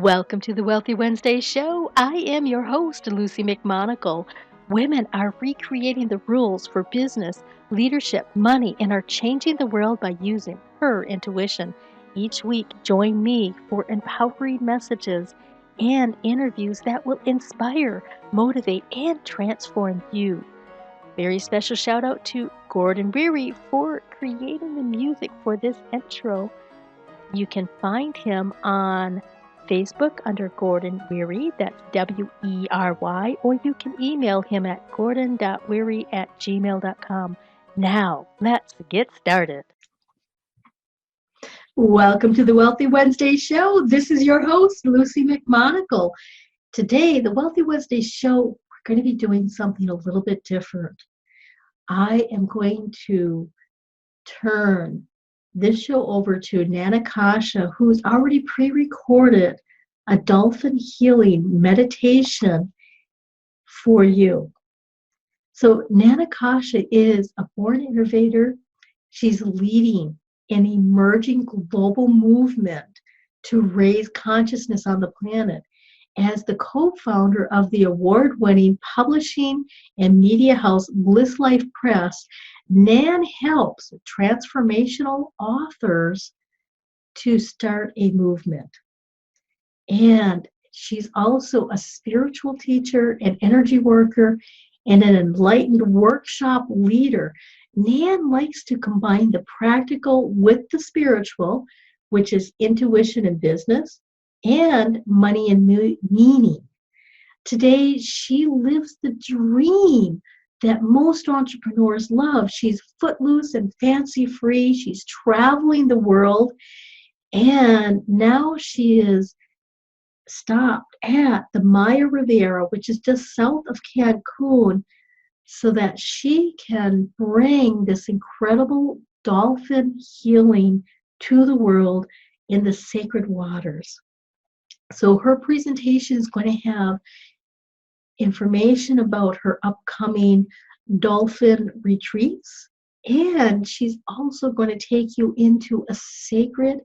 Welcome to the Wealthy Wednesday show. I am your host, Luci McMonagle. Women are recreating the rules for business, leadership, money, and are changing the world by using her intuition. Each week, join me for empowering messages and interviews that will inspire, motivate, and transform you. Very special shout out to Gordon Weary for creating the music for this intro. You can find him on Facebook under Gordon Weary, that's Wery, or you can email him at gordon.weary@gmail.com. Now, let's get started. Welcome to the Wealthy Wednesday show. This is your host, Luci McMonagle. Today, the Wealthy Wednesday show, we're going to be doing something a little bit different. I am going to turn this show over to Nan Akasha, who's already pre-recorded a dolphin healing meditation for you. So Nan Akasha is a born innovator. She's leading an emerging global movement to raise consciousness on the planet. As the co-founder of the award-winning publishing and media house BlissLife Press, Nan helps transformational authors to start a movement. And she's also a spiritual teacher, an energy worker, and an enlightened workshop leader. Nan likes to combine the practical with the spiritual, which is intuition and business, and money and meaning. Today, she lives the dream that most entrepreneurs love. She's footloose and fancy-free. She's traveling the world, and now she is stopped at the Maya Riviera, which is just south of Cancun, so that she can bring this incredible dolphin healing to the world in the sacred waters. So her presentation is going to have information about her upcoming dolphin retreats, and she's also going to take you into a sacred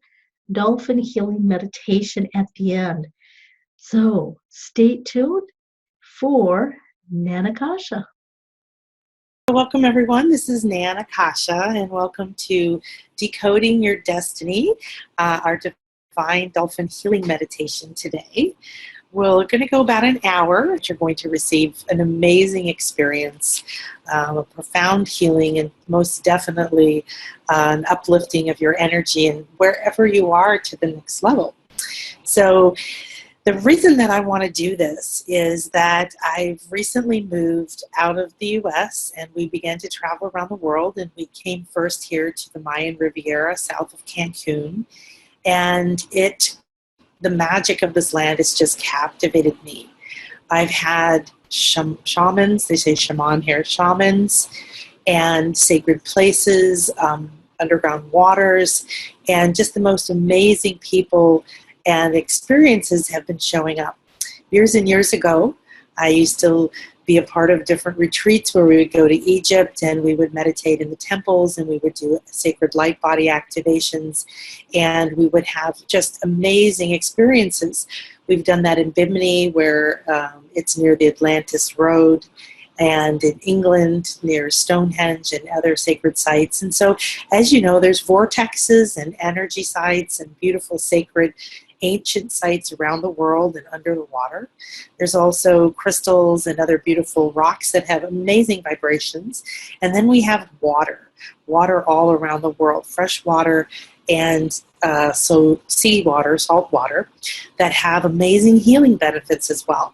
dolphin healing meditation at the end. So stay tuned for Nan Akasha. Welcome everyone, this is Nan Akasha, and welcome to Decoding Your Destiny, our Divine Dolphin Healing Meditation today. We're going to go about an hour, which you're going to receive an amazing experience, a profound healing, and most definitely an uplifting of your energy and wherever you are to the next level. So the reason that I want to do this is that I've recently moved out of the U.S. and we began to travel around the world, and we came first here to the Mayan Riviera south of Cancun, and the magic of this land has just captivated me. I've had shamans, they say shaman here, shamans, and sacred places, underground waters, and just the most amazing people and experiences have been showing up. Years and years ago, I used to be a part of different retreats where we would go to Egypt and we would meditate in the temples and we would do sacred light body activations, and we would have just amazing experiences. We've done that in Bimini, where it's near the Atlantis Road, and in England near Stonehenge and other sacred sites. And so, as you know, there's vortexes and energy sites and beautiful sacred ancient sites around the world and under the water. There's also crystals and other beautiful rocks that have amazing vibrations. And then we have water all around the world, fresh water and so seawater, salt water, that have amazing healing benefits as well.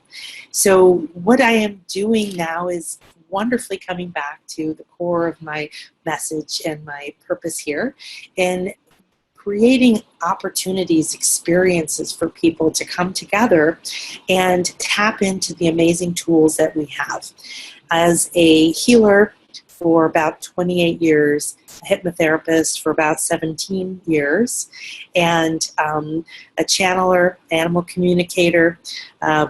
So what I am doing now is wonderfully coming back to the core of my message and my purpose here, and creating opportunities, experiences for people to come together and tap into the amazing tools that we have. As a healer for about 28 years, a hypnotherapist for about 17 years, and a channeler, animal communicator,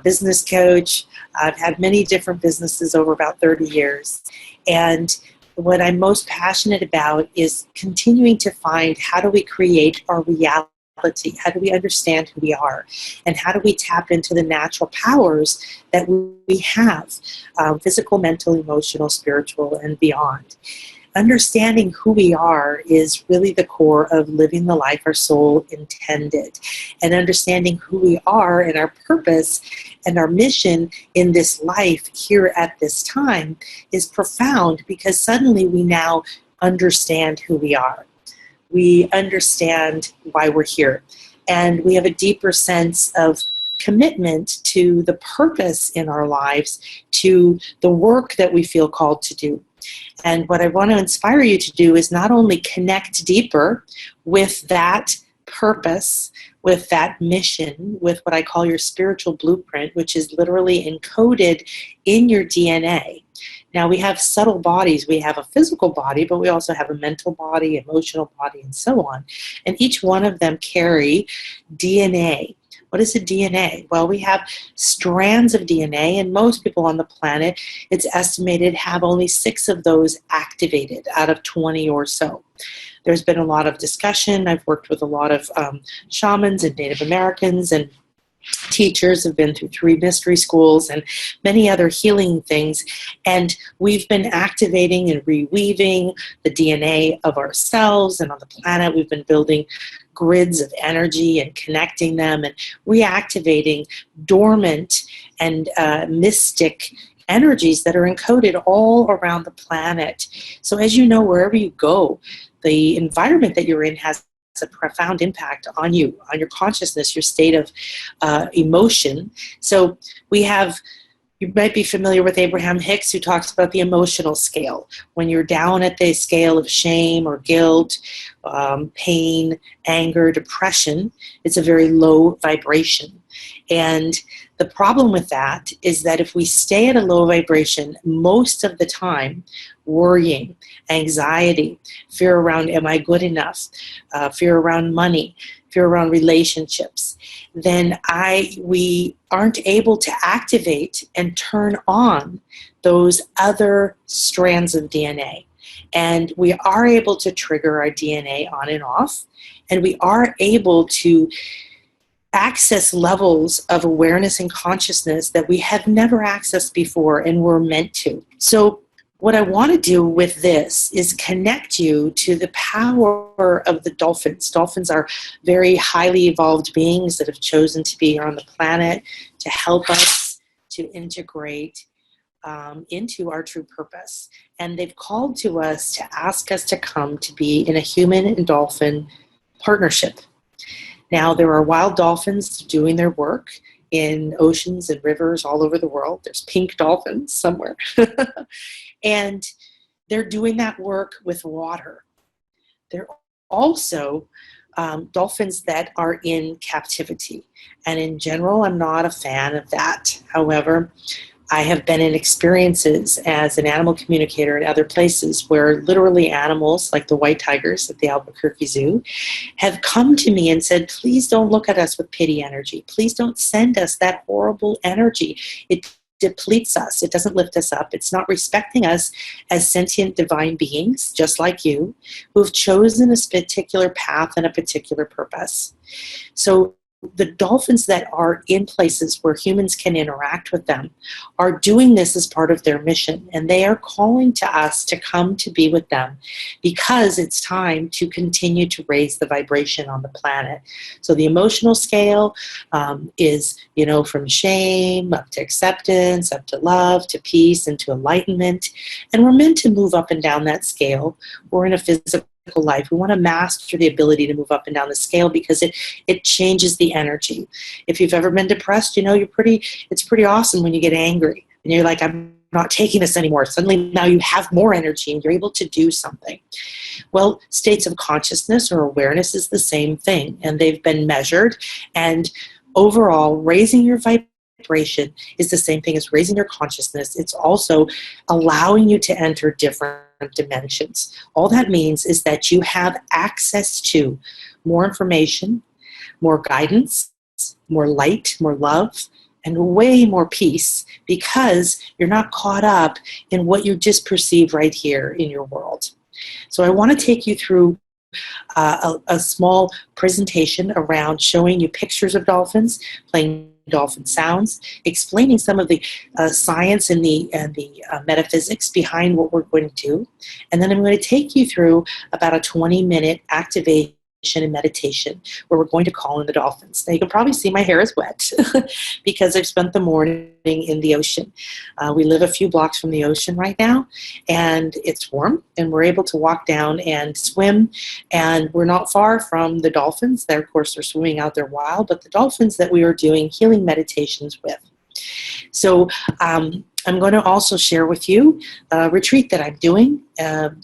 business coach. I've had many different businesses over about 30 years. And what I'm most passionate about is continuing to find how do we create our reality How do we understand who we are? And how do we tap into the natural powers that we have, physical, mental, emotional, spiritual, and beyond? Understanding who we are is really the core of living the life our soul intended. And understanding who we are and our purpose and our mission in this life here at this time is profound, because suddenly we now understand who we are. We understand why we're here. And we have a deeper sense of commitment to the purpose in our lives, to the work that we feel called to do. And what I want to inspire you to do is not only connect deeper with that purpose, with that mission, with what I call your spiritual blueprint, which is literally encoded in your DNA. Now, we have subtle bodies. We have a physical body, but we also have a mental body, emotional body, and so on. And each one of them carry DNA. What is a DNA? Well, we have strands of DNA, and most people on the planet, it's estimated, have only 6 of those activated out of 20 or so. There's been a lot of discussion. I've worked with a lot of shamans and Native Americans, and teachers, have been through 3 mystery schools and many other healing things. And we've been activating and reweaving the DNA of ourselves and on the planet. We've been building grids of energy and connecting them and reactivating dormant and mystic energies that are encoded all around the planet. So as you know, wherever you go, the environment that you're in has a profound impact on you, on your consciousness, your state of emotion. So you might be familiar with Abraham Hicks, who talks about the emotional scale. When you're down at the scale of shame or guilt, pain, anger, depression, it's a very low vibration. And the problem with that is that if we stay at a low vibration most of the time, worrying, anxiety, fear around am I good enough, fear around money, fear around relationships, then we aren't able to activate and turn on those other strands of DNA. And we are able to trigger our DNA on and off, and we are able to access levels of awareness and consciousness that we have never accessed before and were meant to. So what I want to do with this is connect you to the power of the dolphins. Dolphins are very highly evolved beings that have chosen to be here on the planet to help us to integrate into our true purpose. And they've called to us to ask us to come to be in a human and dolphin partnership. Now, there are wild dolphins doing their work in oceans and rivers all over the world. There's pink dolphins somewhere. And they're doing that work with water. They're also dolphins that are in captivity. And in general, I'm not a fan of that. However, I have been in experiences as an animal communicator in other places where literally animals like the white tigers at the Albuquerque Zoo have come to me and said, please don't look at us with pity energy. Please don't send us that horrible energy. It depletes us. It doesn't lift us up. It's not respecting us as sentient divine beings, just like you, who have chosen a particular path and a particular purpose. So the dolphins that are in places where humans can interact with them are doing this as part of their mission, and they are calling to us to come to be with them because it's time to continue to raise the vibration on the planet. So the emotional scale is, from shame up to acceptance, up to love, to peace, and to enlightenment, and we're meant to move up and down that scale. We're in a physical life. We want to master the ability to move up and down the scale because it changes the energy. If you've ever been depressed, it's pretty awesome when you get angry and you're like, I'm not taking this anymore. Suddenly now you have more energy and you're able to do something. Well, states of consciousness or awareness is the same thing, and they've been measured, and overall raising your vibration is the same thing as raising your consciousness. It's also allowing you to enter different dimensions. All that means is that you have access to more information, more guidance, more light, more love, and way more peace because you're not caught up in what you just perceive right here in your world. So I want to take you through a small presentation around showing you pictures of dolphins, playing dolphin sounds, explaining some of the science and the metaphysics behind what we're going to do. And then I'm going to take you through about a 20-minute activation and meditation where we're going to call in the dolphins. Now you can probably see my hair is wet because I've spent the morning in the ocean. We live a few blocks from the ocean right now, and it's warm, and we're able to walk down and swim, and we're not far from the dolphins. They're, of course, they're swimming out there wild, but the dolphins that we are doing healing meditations with. So I'm going to also share with you a retreat that I'm doing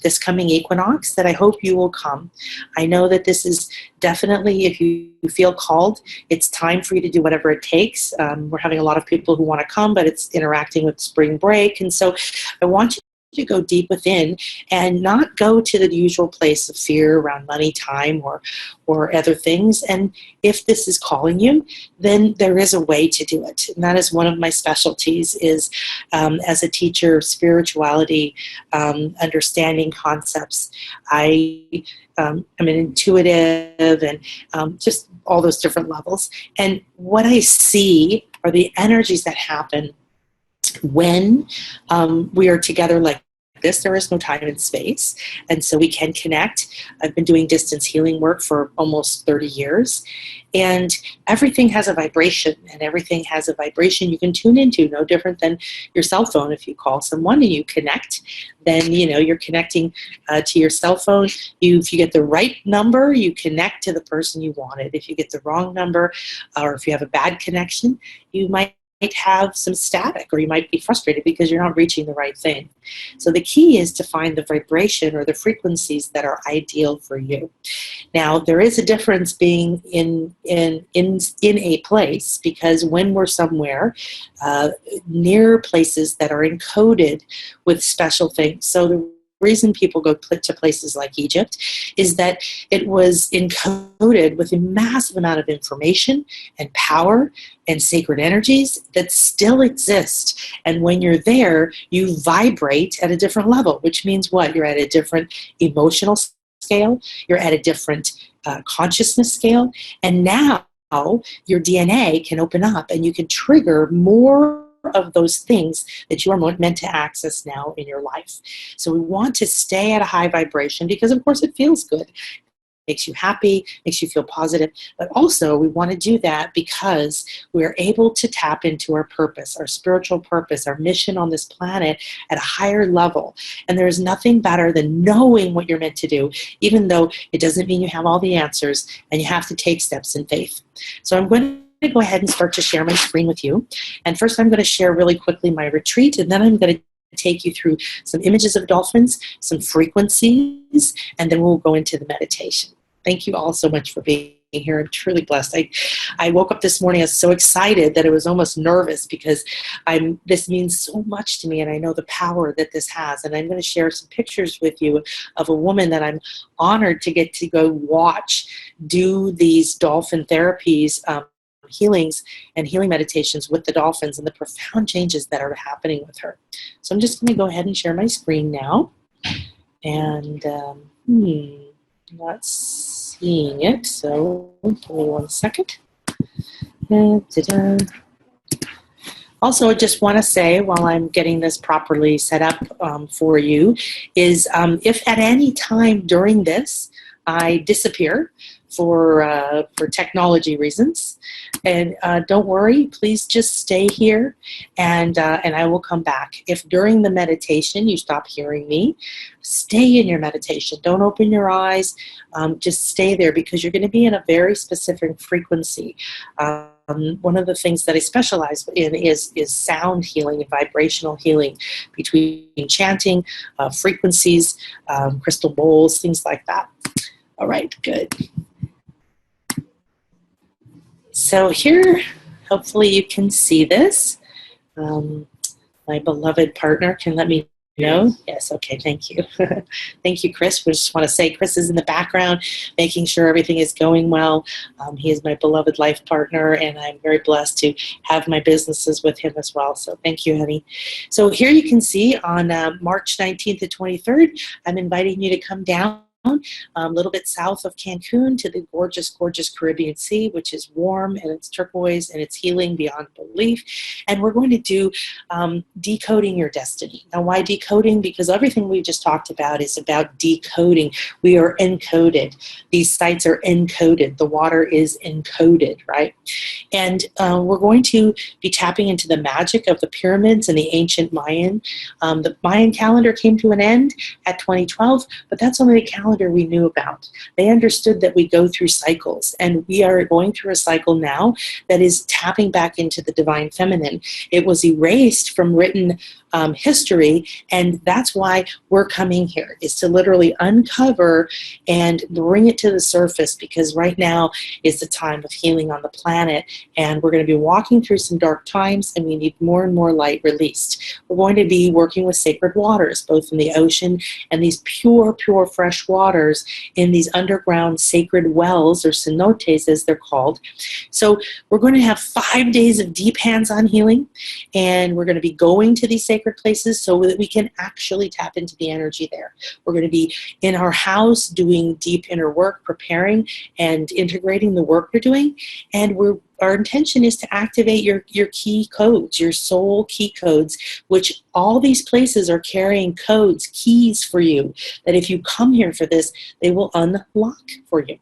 this coming equinox that I hope you will come. I know that this is definitely, if you feel called, it's time for you to do whatever it takes. We're having a lot of people who want to come, but it's interacting with spring break. And so I want you to go deep within and not go to the usual place of fear around money, time, or other things. And if this is calling you, then there is a way to do it. And that is one of my specialties is as a teacher of spirituality, understanding concepts. I'm an intuitive and just all those different levels. And what I see are the energies that happen when we are together like this. There is no time and space, and so we can connect. I've been doing distance healing work for almost 30 years, and everything has a vibration, and everything has a vibration you can tune into, no different than your cell phone. If you call someone and you connect, then you're connecting to your cell phone. If you get the right number, you connect to the person you wanted. If you get the wrong number, or if you have a bad connection, you might have some static, or you might be frustrated because you're not reaching the right thing. So the key is to find the vibration or the frequencies that are ideal for you. Now, there is a difference being in a place, because when we're somewhere near places that are encoded with special things, so the reason people go to places like Egypt is that it was encoded with a massive amount of information and power and sacred energies that still exist. And when you're there, you vibrate at a different level, which means what? You're at a different emotional scale, you're at a different consciousness scale, and now your DNA can open up and you can trigger more of those things that you are meant to access now in your life. So we want to stay at a high vibration because, of course, it feels good. Makes you happy, makes you feel positive. But also we want to do that because we're able to tap into our purpose, our spiritual purpose, our mission on this planet at a higher level. And there's nothing better than knowing what you're meant to do, even though it doesn't mean you have all the answers, and you have to take steps in faith. So I'm going to go ahead and start to share my screen with you. And first I'm going to share really quickly my retreat, and then I'm going to take you through some images of dolphins, some frequencies, and then we'll go into the meditation. Thank you all so much for being here. I'm truly blessed. I woke up this morning, I was so excited that I was almost nervous because this means so much to me, and I know the power that this has. And I'm going to share some pictures with you of a woman that I'm honored to get to go watch do these dolphin therapies, healings and healing meditations with the dolphins, and the profound changes that are happening with her. So I'm just going to go ahead and share my screen now. And not seeing it, so give me 1 second. Also, I just want to say, while I'm getting this properly set up for you, is if at any time during this I disappear for technology reasons, and don't worry, please just stay here, and I will come back. If during the meditation you stop hearing me, stay in your meditation. Don't open your eyes. Just stay there, because you're going to be in a very specific frequency. One of the things that I specialize in is sound healing and vibrational healing, between chanting, frequencies, crystal bowls, things like that. All right, good. So here, hopefully you can see this. My beloved partner can let me know. Yes, okay, thank you. Thank you, Chris. We just want to say Chris is in the background, making sure everything is going well. He is my beloved life partner, and I'm very blessed to have my businesses with him as well. So thank you, honey. So here you can see on March 19th to 23rd, I'm inviting you to come down a little bit south of Cancun to the gorgeous, gorgeous Caribbean Sea, which is warm and it's turquoise and it's healing beyond belief. And we're going to do decoding your destiny. Now, why decoding? Because everything we just talked about is about decoding. We are encoded. These sites are encoded. The water is encoded, right? And we're going to be tapping into the magic of the pyramids and the ancient Mayan. The Mayan calendar came to an end at 2012, but that's only the calendar we knew about. They understood that we go through cycles, and we are going through a cycle now that is tapping back into the divine feminine. It was erased from written history, and that's why we're coming here, is to literally uncover and bring it to the surface, because right now is the time of healing on the planet, and we're going to be walking through some dark times, and we need more and more light released. We're going to be working with sacred waters, both in the ocean and these pure, pure fresh waters in these underground sacred wells, or cenotes as they're called. So we're going to have 5 days of deep hands-on healing, and we're going to be going to these sacred places so that we can actually tap into the energy there. We're going to be in our house doing deep inner work, preparing and integrating the work we're doing, and our intention is to activate your key codes, your soul key codes, which all these places are carrying codes, keys for you, that if you come here for this, they will unlock for you.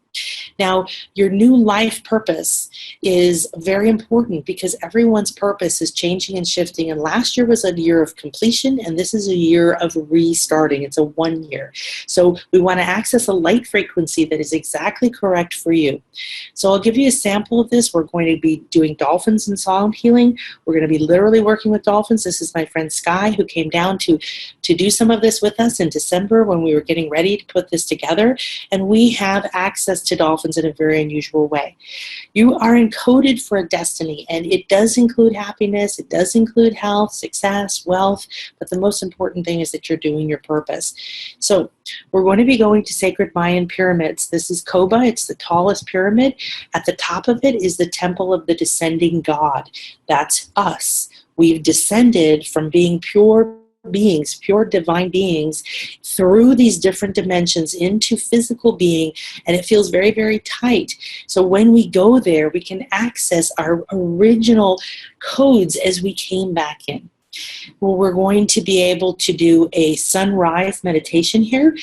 Now, your new life purpose is very important, because everyone's purpose is changing and shifting. And last year was a year of completion, and this is a year of restarting. It's a 1 year. So we want to access a light frequency that is exactly correct for you. So I'll give you a sample of this. We're going to be doing dolphins and sound healing. We're going to be literally working with dolphins. This is my friend Sky, who came down to do some of this with us in December when we were getting ready to put this together. And we have access to dolphins in a very unusual way. You are encoded for a destiny, and it does include happiness, it does include health, success, wealth, but the most important thing is that you're doing your purpose. So we're going to be going to sacred Mayan pyramids. This is Koba. It's the tallest pyramid. At the top of it is the temple of the descending God. That's us. We've descended from being pure beings, pure divine beings, through these different dimensions into physical being, and it feels very, very tight. So when we go there, we can access our original codes as we came back in. Well, we're going to be able to do a sunrise meditation here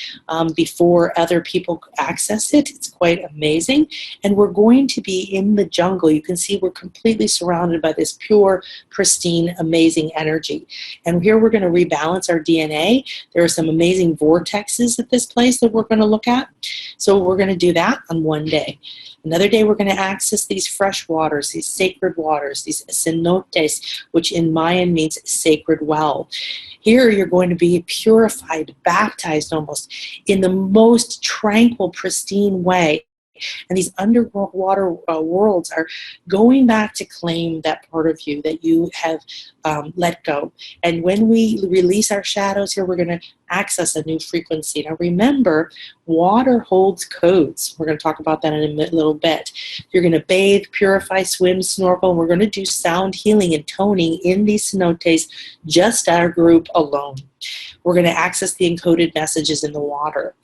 before other people access it. It's quite amazing. And we're going to be in the jungle. You can see we're completely surrounded by this pure, pristine, amazing energy. And here we're going to rebalance our DNA. There are some amazing vortexes at this place that we're going to look at. So we're going to do that on 1 day. Another day we're going to access these fresh waters, these sacred waters, these cenotes, which in Mayan means sacred well. Here you're going to be purified, baptized almost, in the most tranquil, pristine way. And these underwater worlds are going back to claim that part of you that you have let go. And when we release our shadows here, we're going to access a new frequency. Now remember, water holds codes. We're going to talk about that in a little bit. You're going to bathe, purify, swim, snorkel. We're going to do sound healing and toning in these cenotes, just our group alone. We're going to access the encoded messages in the water.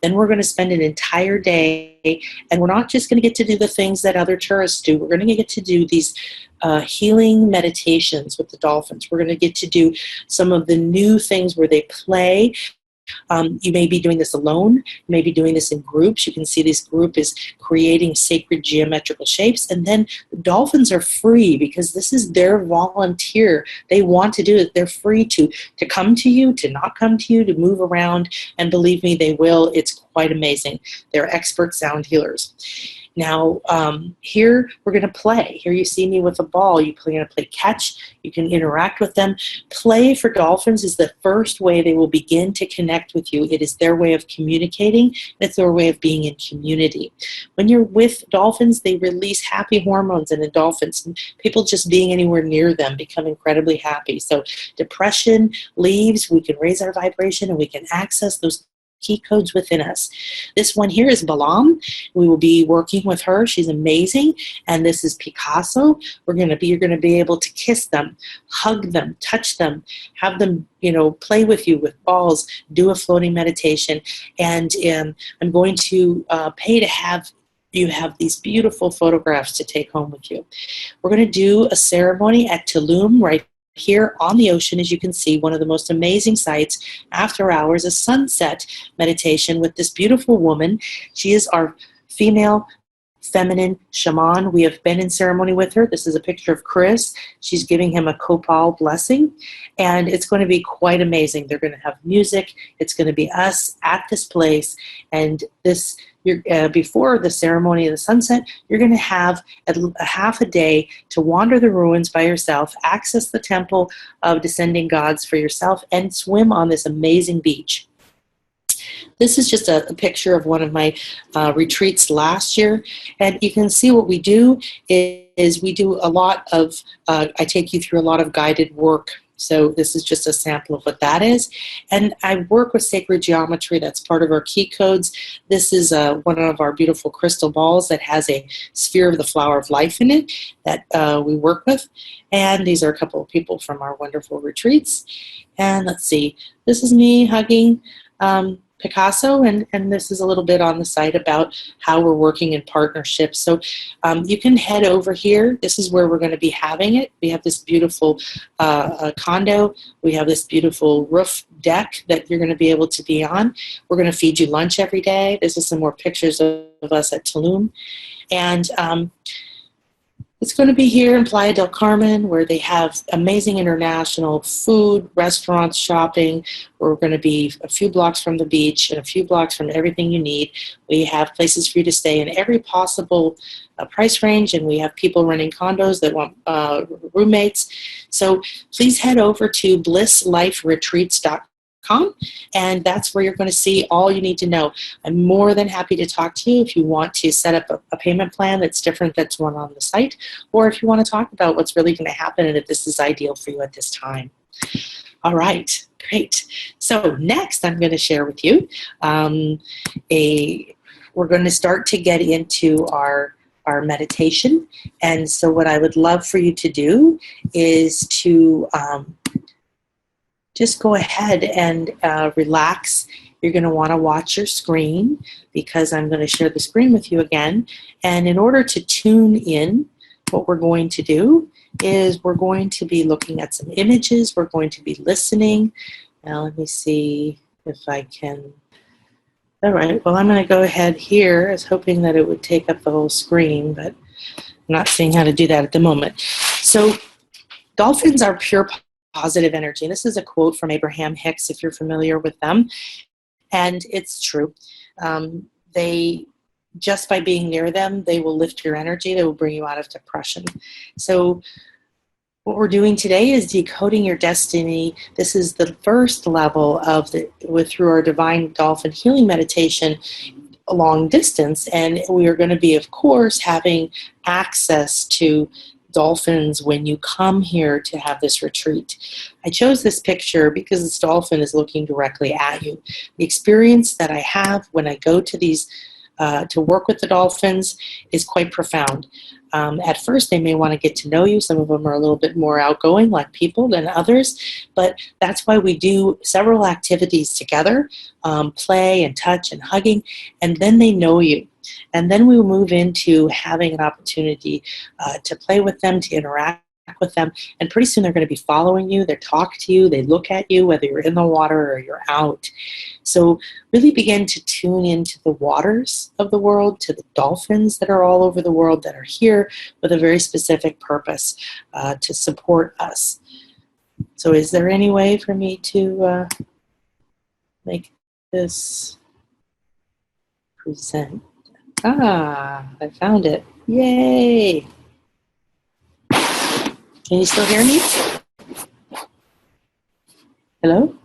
Then we're going to spend an entire day, and we're not just going to get to do the things that other tourists do. We're going to get to do these healing meditations with the dolphins. We're going to get to do some of the new things where they play. You may be doing this alone. You may be doing this in groups. You can see this group is creating sacred geometrical shapes. And then the dolphins are free, because this is their volunteer. They want to do it. They're free to come to you, to not come to you, to move around. And believe me, they will. It's quite amazing. They're expert sound healers. Now, here we're going to play. Here you see me with a ball. You're going to play catch. You can interact with them. Play for dolphins is the first way they will begin to connect with you. It is their way of communicating. It's their way of being in community. When you're with dolphins, they release happy hormones in endorphins. And people just being anywhere near them become incredibly happy. So depression leaves. We can raise our vibration, and we can access those key codes within us. This one here is Balam. We will be working with her. She's amazing. And this is Picasso. You're going to be able to kiss them, hug them, touch them, have them, play with you with balls, do a floating meditation. And I'm going to pay to have you have these beautiful photographs to take home with you. We're going to do a ceremony at Tulum right here on the ocean. As you can see, one of the most amazing sights after hours, a sunset meditation with this beautiful woman. She is our female feminine shaman. We have been in ceremony with her. This is a picture of Chris. She's giving him a copal blessing, and it's going to be quite amazing. They're going to have music. It's going to be us at this place, and this before the ceremony of the sunset, you're going to have a half a day to wander the ruins by yourself, access the temple of descending gods for yourself, and swim on this amazing beach. This is just a picture of one of my retreats last year, and you can see what we do is we do a lot of, I take you through a lot of guided work. So this is just a sample of what that is. And I work with sacred geometry. That's part of our key codes. This is one of our beautiful crystal balls that has a sphere of the flower of life in it that we work with. And these are a couple of people from our wonderful retreats. And let's see, this is me hugging Picasso, and this is a little bit on the site about how we're working in partnership. So you can head over here. This is where we're going to be having it. We have this beautiful condo. We have this beautiful roof deck that you're going to be able to be on. We're going to feed you lunch every day. This is some more pictures of us at Tulum. And it's going to be here in Playa del Carmen, where they have amazing international food, restaurants, shopping. We're going to be a few blocks from the beach and a few blocks from everything you need. We have places for you to stay in every possible price range, and we have people running condos that want roommates. So please head over to BlissLifeRetreats.com, and that's where you're going to see all you need to know. I'm more than happy to talk to you if you want to set up a payment plan that's different that's one on the site, or if you want to talk about what's really going to happen and if this is ideal for you at this time. All right, great. So next I'm going to share with you we're going to start to get into our meditation. And so what I would love for you to do is to just go ahead and relax. You're going to want to watch your screen because I'm going to share the screen with you again. And in order to tune in, what we're going to do is we're going to be looking at some images. We're going to be listening. Now let me see if I can. All right, well, I'm going to go ahead here. I was hoping that it would take up the whole screen, but I'm not seeing how to do that at the moment. So dolphins are pure positive energy. This is a quote from Abraham Hicks, if you're familiar with them. And it's true. They, just by being near them, they will lift your energy. They will bring you out of depression. So what we're doing today is decoding your destiny. This is the first level of through our divine dolphin healing meditation, a long distance. And we are going to be, of course, having access to dolphins when you come here to have this retreat. I chose this picture because this dolphin is looking directly at you. The experience that I have when I go to these to work with the dolphins is quite profound. At first, they may want to get to know you. Some of them are a little bit more outgoing, like people, than others. But that's why we do several activities together, play and touch and hugging, and then they know you. And then we will move into having an opportunity to play with them, to interact with them. And pretty soon they're going to be following you. They talk to you. They look at you, whether you're in the water or you're out. So really begin to tune into the waters of the world, to the dolphins that are all over the world that are here with a very specific purpose to support us. So is there any way for me to make this present? Ah, I found it. Yay! Can you still hear me? Hello?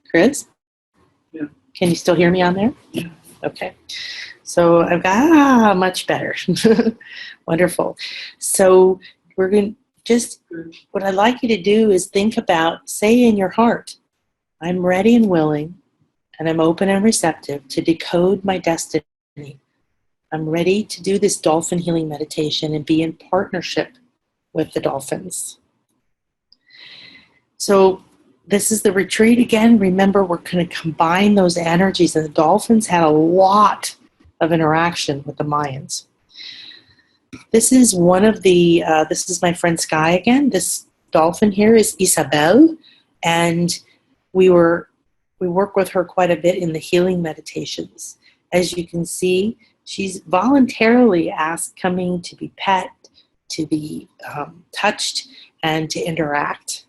Chris? Yeah. Can you still hear me on there? Yeah. Okay. So I've got, much better. Wonderful. So we're going to just, what I'd like you to do is think about, say in your heart, I'm ready and willing and I'm open and receptive to decode my destiny. I'm ready to do this dolphin healing meditation and be in partnership with the dolphins. So this is the retreat again. Remember, we're going to combine those energies, and the dolphins had a lot of interaction with the Mayans. This is one of the, this is my friend Sky again. This dolphin here is Isabel, and we work with her quite a bit in the healing meditations. As you can see, she's voluntarily asked coming to be pet, to be touched, and to interact.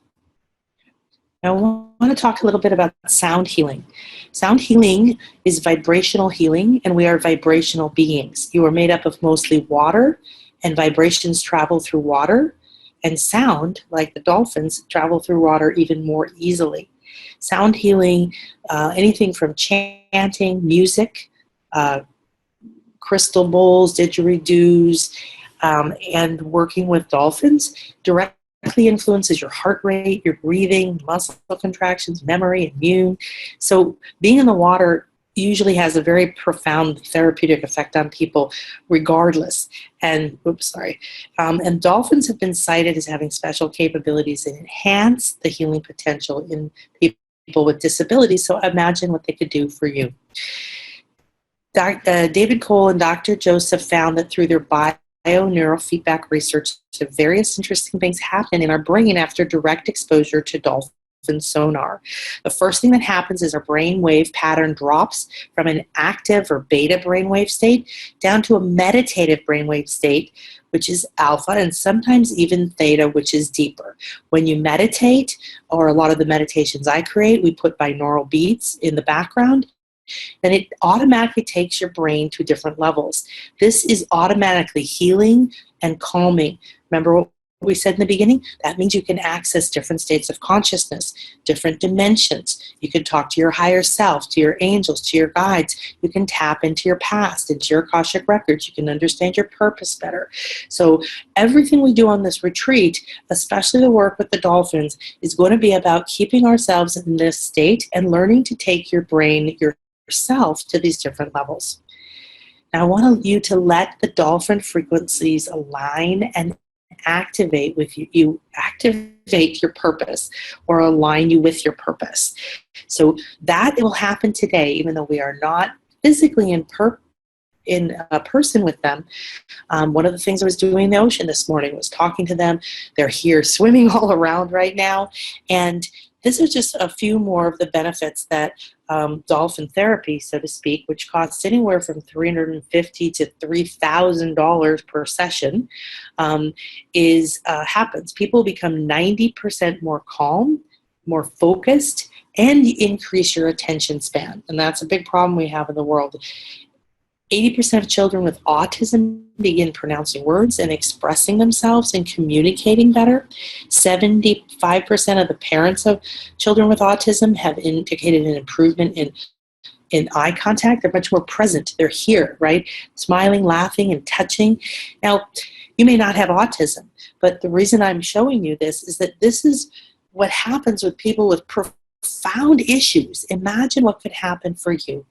Now, I want to talk a little bit about sound healing. Sound healing is vibrational healing, and we are vibrational beings. You are made up of mostly water, and vibrations travel through water, and sound, like the dolphins, travel through water even more easily. Sound healing, anything from chanting, music, crystal bowls, didgeridoos, and working with dolphins directly influences your heart rate, your breathing, muscle contractions, memory, immune. So being in the water usually has a very profound therapeutic effect on people regardless. And and dolphins have been cited as having special capabilities that enhance the healing potential in people with disabilities. So imagine what they could do for you. David Cole and Dr. Joseph found that through their neurofeedback research, various interesting things happen in our brain after direct exposure to dolphin sonar. The first thing that happens is our brain wave pattern drops from an active or beta brainwave state down to a meditative brainwave state, which is alpha, and sometimes even theta, which is deeper. When you meditate, or a lot of the meditations I create, we put binaural beats in the background, then it automatically takes your brain to different levels. This is automatically healing and calming. Remember what we said in the beginning? That means you can access different states of consciousness, different dimensions. You can talk to your higher self, to your angels, to your guides. You can tap into your past, into your Akashic records. You can understand your purpose better. So everything we do on this retreat, especially the work with the dolphins, is going to be about keeping ourselves in this state and learning to take your brain, yourself, to these different levels. Now I want you to let the dolphin frequencies align and activate with you. You activate your purpose or align you with your purpose. So that will happen today, even though we are not physically in a person with them. One of the things I was doing in the ocean this morning was talking to them. They're here swimming all around right now. And this is just a few more of the benefits that dolphin therapy, so to speak, which costs anywhere from $350 to $3,000 per session, happens. People become 90% more calm, more focused, and increase your attention span. And that's a big problem we have in the world. 80% of children with autism begin pronouncing words and expressing themselves and communicating better. 75% of the parents of children with autism have indicated an improvement in eye contact. They're much more present. They're here, right? Smiling, laughing, and touching. Now, you may not have autism, but the reason I'm showing you this is that this is what happens with people with profound issues. Imagine what could happen for you.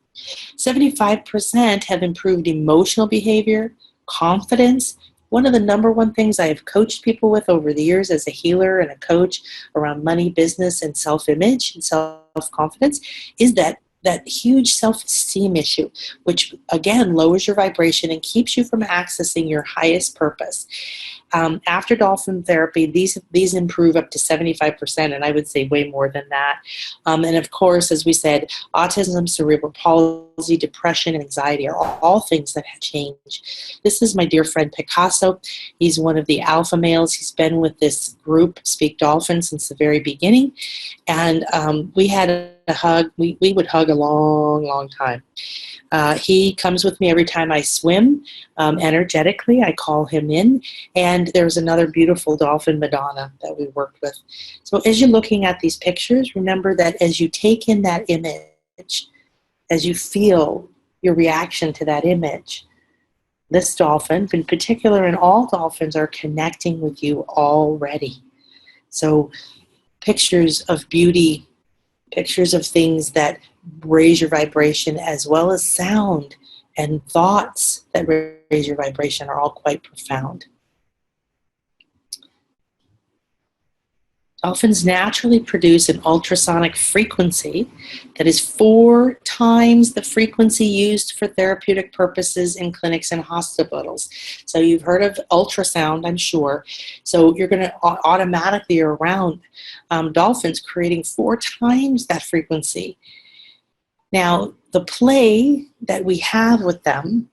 75% have improved emotional behavior, confidence. One of the number one things I have coached people with over the years as a healer and a coach around money, business, and self-image and self-confidence is that huge self-esteem issue, which again lowers your vibration and keeps you from accessing your highest purpose. After dolphin therapy, these improve up to 75%, and I would say way more than that. And of course, as we said, autism, cerebral palsy, depression, and anxiety are all things that have changed. This is my dear friend Picasso. He's one of the alpha males. He's been with this group, Speak Dolphin, since the very beginning. And we had a hug. We would hug a long, long time. He comes with me every time I swim. Energetically, I call him in. And there's another beautiful dolphin, Madonna, that we worked with. So as you're looking at these pictures, remember that as you take in that image, as you feel your reaction to that image, this dolphin, in particular, and all dolphins, are connecting with you already. So pictures of beauty, pictures of things that raise your vibration, as well as sound and thoughts that raise your vibration, are all quite profound. Dolphins naturally produce an ultrasonic frequency that is 4 times the frequency used for therapeutic purposes in clinics and hospitals. So you've heard of ultrasound, I'm sure. So you're going to automatically around dolphins creating 4 times that frequency. Now, the play that we have with them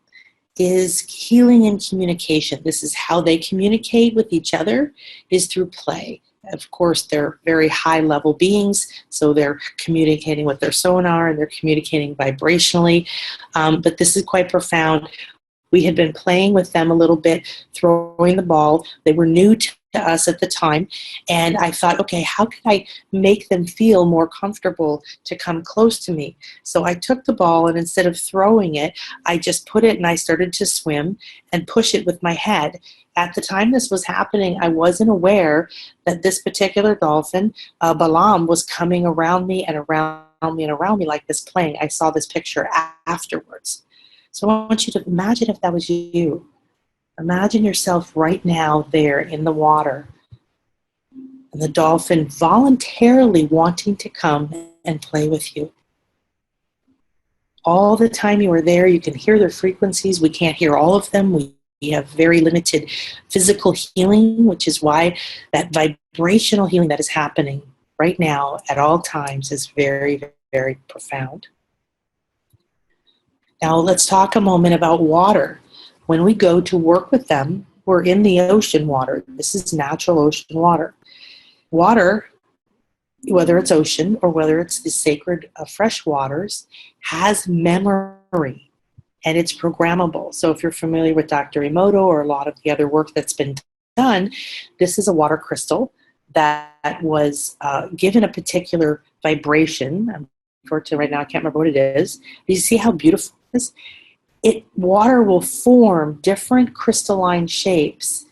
is healing and communication. This is how they communicate with each other, is through play. Of course, they're very high-level beings, so they're communicating with their sonar and they're communicating vibrationally, but this is quite profound. We had been playing with them a little bit, throwing the ball. They were new to us at the time, and I thought, okay, how can I make them feel more comfortable to come close to me? So I took the ball, and instead of throwing it, I just put it and I started to swim and push it with my head. At the time this was happening, I wasn't aware that this particular dolphin, Balam, was coming around me and around me and around me like this, playing. I saw this picture afterwards. So I want you to imagine if that was you. Imagine yourself right now there in the water, and the dolphin voluntarily wanting to come and play with you. All the time you are there, you can hear their frequencies. We can't hear all of them. We have very limited physical healing, which is why that vibrational healing that is happening right now at all times is very, very profound. Now let's talk a moment about water. When we go to work with them, we're in the ocean water. This is natural ocean water. Water, whether it's ocean or whether it's the sacred fresh waters, has memory. And it's programmable. So if you're familiar with Dr. Emoto or a lot of the other work that's been done, this is a water crystal that was given a particular vibration. Unfortunately, right now I can't remember what it is. You see how beautiful it is? Water will form different crystalline shapes,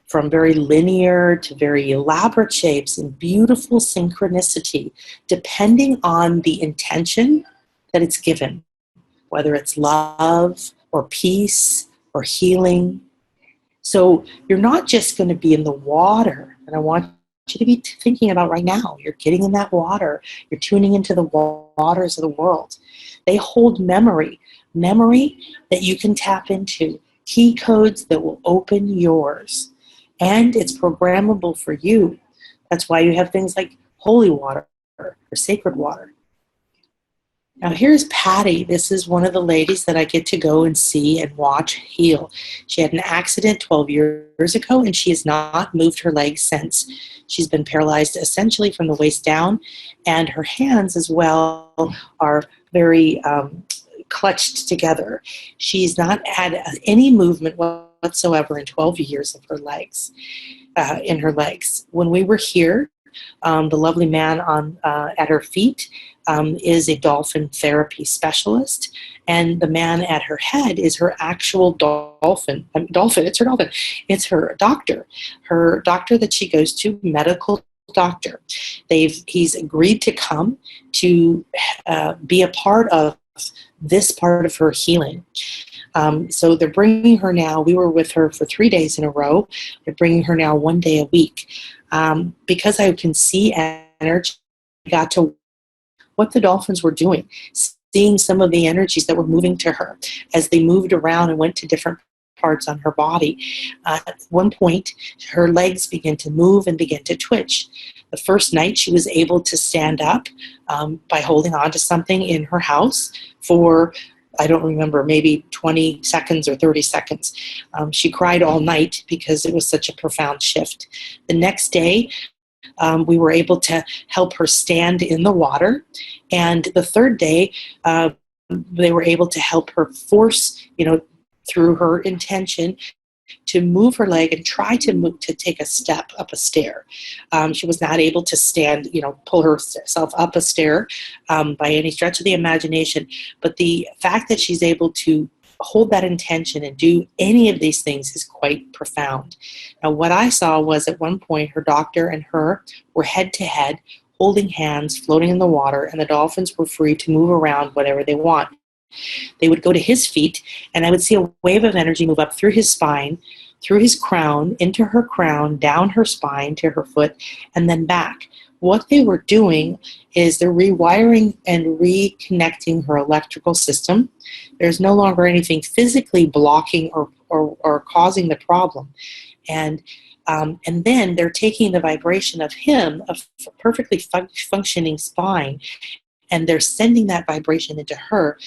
from very linear to very elaborate shapes in beautiful synchronicity, depending on the intention that it's given. Whether it's love or peace or healing. So you're not just going to be in the water, and I want you to be thinking about right now, you're getting in that water, you're tuning into the waters of the world. They hold memory that you can tap into, key codes that will open yours, and it's programmable for you. That's why you have things like holy water or sacred water. Now here's Patty. This is one of the ladies that I get to go and see and watch heal. She had an accident 12 years ago, and she has not moved her legs since. She's been paralyzed essentially from the waist down, and her hands as well are very clutched together. She's not had any movement whatsoever in 12 years of her legs, in her legs. When we were here, the lovely man at her feet is a dolphin therapy specialist, and the man at her head is her actual dolphin. It's her dolphin. It's her doctor that she goes to, medical doctor. He's agreed to come to be a part of this part of her healing. So they're bringing her now. We were with her for 3 days in a row. They're bringing her now 1 day a week. Because I can see energy, I got to what the dolphins were doing, seeing some of the energies that were moving to her as they moved around and went to different parts on her body. At one point, her legs began to move and began to twitch. The first night, she was able to stand up by holding on to something in her house for, I don't remember, maybe 20 seconds or 30 seconds. She cried all night because it was such a profound shift. The next day, we were able to help her stand in the water. And the third day, they were able to help her force, through her intention, to move her leg and try to take a step up a stair. She was not able to stand, pull herself up a stair by any stretch of the imagination. But the fact that she's able to hold that intention and do any of these things is quite profound. Now, what I saw was at one point her doctor and her were head to head holding hands, floating in the water, and the dolphins were free to move around whatever they want. They would go to his feet, and I would see a wave of energy move up through his spine, through his crown, into her crown, down her spine to her foot, and then back. What they were doing is they're rewiring and reconnecting her electrical system. There's no longer anything physically blocking or causing the problem. And then they're taking the vibration of him, a perfectly functioning spine, and they're sending that vibration into her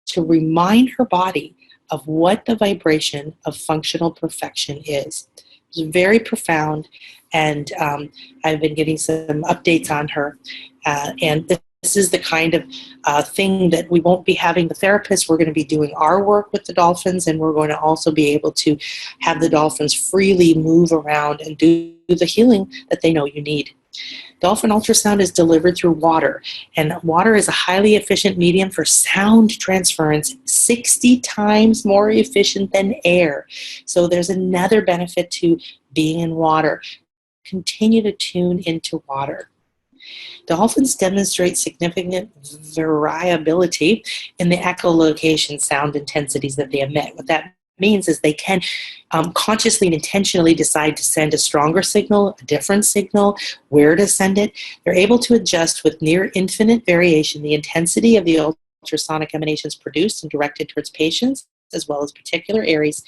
to remind her body of what the vibration of functional perfection is. It's very profound, and I've been getting some updates on her. And this is the kind of thing that we won't be having the therapists. We're going to be doing our work with the dolphins, and we're going to also be able to have the dolphins freely move around and do the healing that they know you need. Dolphin ultrasound is delivered through water, and water is a highly efficient medium for sound transference, 60 times more efficient than air. So there's another benefit to being in water. Continue to tune into water. Dolphins demonstrate significant variability in the echolocation sound intensities that they emit. What that means is they can consciously and intentionally decide to send a stronger signal, a different signal, where to send it. They're able to adjust with near infinite variation the intensity of the ultrasonic emanations produced and directed towards patients, as well as particular areas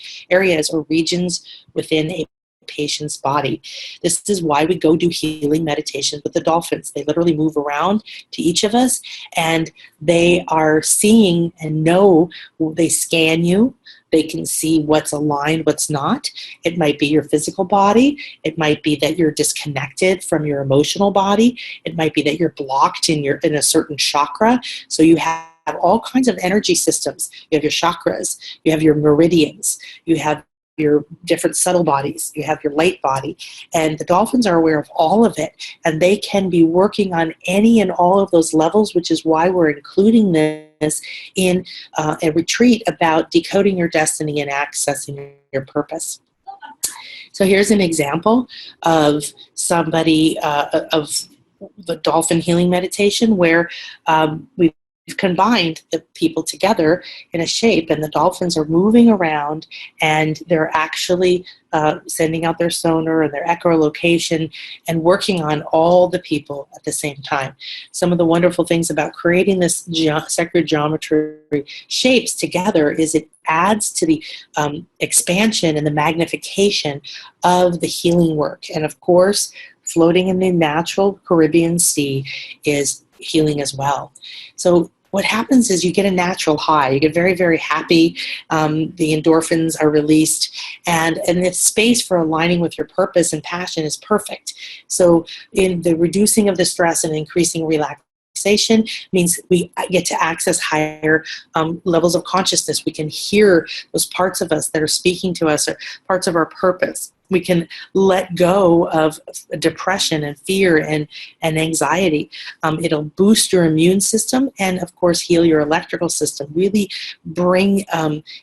or regions within a patient's body. This is why we go do healing meditations with the dolphins. They literally move around to each of us, and they are seeing and know. They scan you. They can see what's aligned, what's not. It might be your physical body. It might be that you're disconnected from your emotional body. It might be that you're blocked in a certain chakra. So you have all kinds of energy systems. You have your chakras. You have your meridians. You have your different subtle bodies, you have your light body, and the dolphins are aware of all of it, and they can be working on any and all of those levels, which is why we're including this in a retreat about decoding your destiny and accessing your purpose. So here's an example of somebody, of the dolphin healing meditation, where we've combined the people together in a shape, and the dolphins are moving around, and they're actually sending out their sonar and their echolocation and working on all the people at the same time. Some of the wonderful things about creating this sacred geometry shapes together is it adds to the expansion and the magnification of the healing work. And of course, floating in the natural Caribbean Sea is healing as well. So what happens is you get a natural high. You get very, very happy. The endorphins are released, and the space for aligning with your purpose and passion is perfect. So in the reducing of the stress and increasing relaxation means we get to access higher levels of consciousness. We can hear those parts of us that are speaking to us, or parts of our purpose. We can let go of depression and fear and anxiety. It'll boost your immune system and, of course, heal your electrical system. Really bring,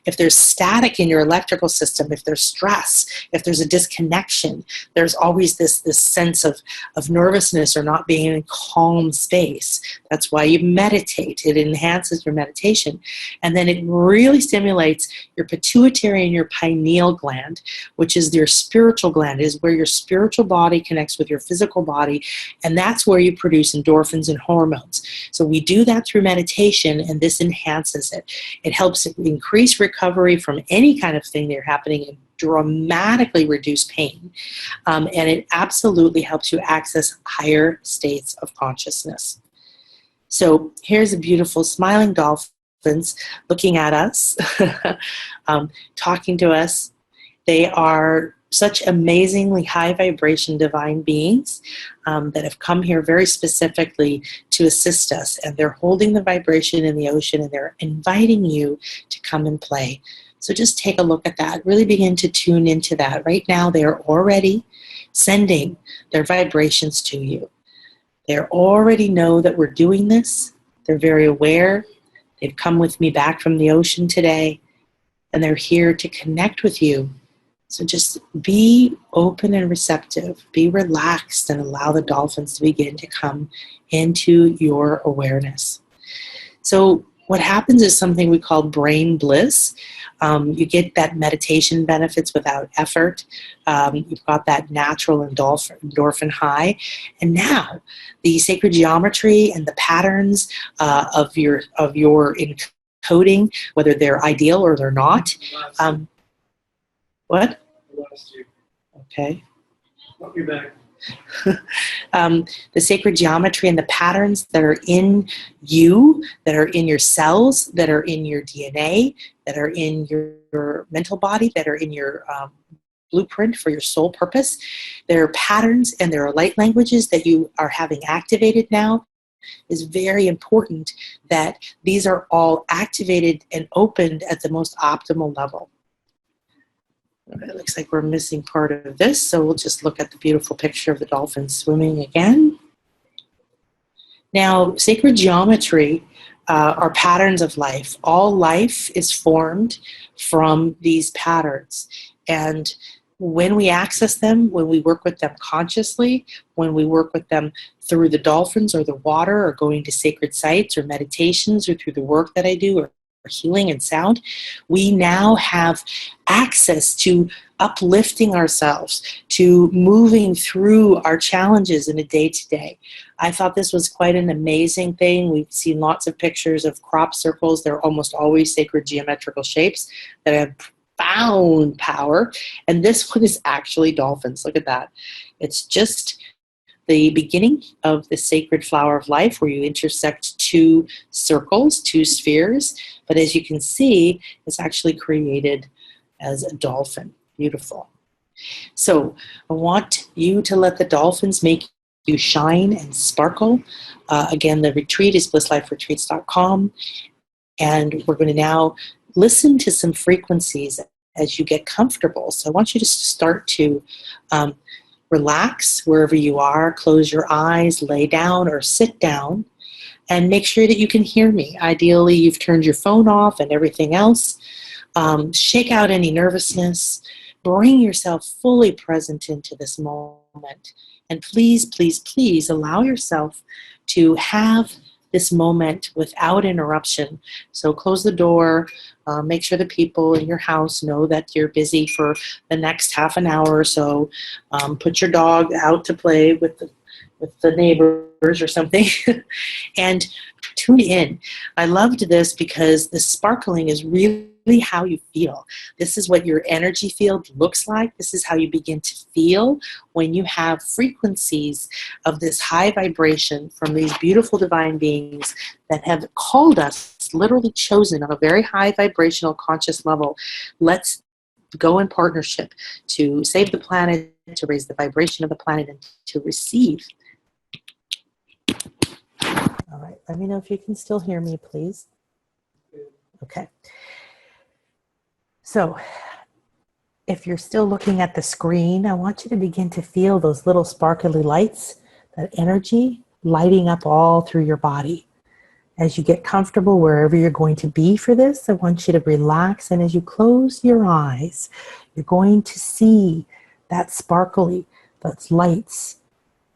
if there's static in your electrical system, if there's stress, if there's a disconnection, there's always this sense of nervousness or not being in a calm space. That's why you meditate. It enhances your meditation. And then it really stimulates your pituitary and your pineal gland, which is your spiritual gland, is where your spiritual body connects with your physical body, and that's where you produce endorphins and hormones. So we do that through meditation, and this enhances it. It helps increase recovery from any kind of thing that's happening and dramatically reduce pain. And it absolutely helps you access higher states of consciousness. So here's a beautiful smiling dolphins looking at us, talking to us. They are such amazingly high vibration divine beings that have come here very specifically to assist us, and they're holding the vibration in the ocean, and they're inviting you to come and play. So just take a look at that. Really begin to tune into that. Right now they are already sending their vibrations to you. They already know that we're doing this. They're very aware. They've come with me back from the ocean today, and they're here to connect with you So just be open and receptive, be relaxed, and allow the dolphins to begin to come into your awareness. So what happens is something we call brain bliss. You get that meditation benefits without effort. You've got that natural endorphin high. And now the sacred geometry and the patterns of your encoding, whether they're ideal or they're not. What? I lost you. Okay. I'll be back. The sacred geometry and the patterns that are in you, that are in your cells, that are in your DNA, that are in your mental body, that are in your blueprint for your soul purpose. There are patterns and there are light languages that you are having activated now. Is very important that these are all activated and opened at the most optimal level. It looks like we're missing part of this, so we'll just look at the beautiful picture of the dolphin swimming again. Now, sacred geometry are patterns of life. All life is formed from these patterns. And when we access them, when we work with them consciously, when we work with them through the dolphins or the water or going to sacred sites or meditations or through the work that I do or healing and sound, we now have access to uplifting ourselves, to moving through our challenges in a day-to-day. I thought this was quite an amazing thing. We've seen lots of pictures of crop circles. They're almost always sacred geometrical shapes that have profound power. And this one is actually dolphins. Look at that. It's just the beginning of the sacred flower of life where you intersect two circles, two spheres. But as you can see, it's actually created as a dolphin. Beautiful. So I want you to let the dolphins make you shine and sparkle. Again, the retreat is BlissLifeRetreats.com. And we're going to now listen to some frequencies as you get comfortable. So I want you to start to relax wherever you are, close your eyes, lay down or sit down, and make sure that you can hear me. Ideally, you've turned your phone off and everything else. Shake out any nervousness. Bring yourself fully present into this moment. And please, please, please allow yourself to have this moment without interruption. So close the door, make sure the people in your house know that you're busy for the next half an hour or so. Put your dog out to play with the neighbors or something. And tune in. I loved this because the sparkling is really how you feel. This is what your energy field looks like. This is how you begin to feel when you have frequencies of this high vibration from these beautiful divine beings that have called us, literally chosen on a very high vibrational conscious level. Let's go in partnership to save the planet, to raise the vibration of the planet, and to receive. All right, let me know if you can still hear me, please. Okay. So, if you're still looking at the screen, I want you to begin to feel those little sparkly lights, that energy lighting up all through your body. As you get comfortable wherever you're going to be for this, I want you to relax, and as you close your eyes, you're going to see that sparkly, those lights,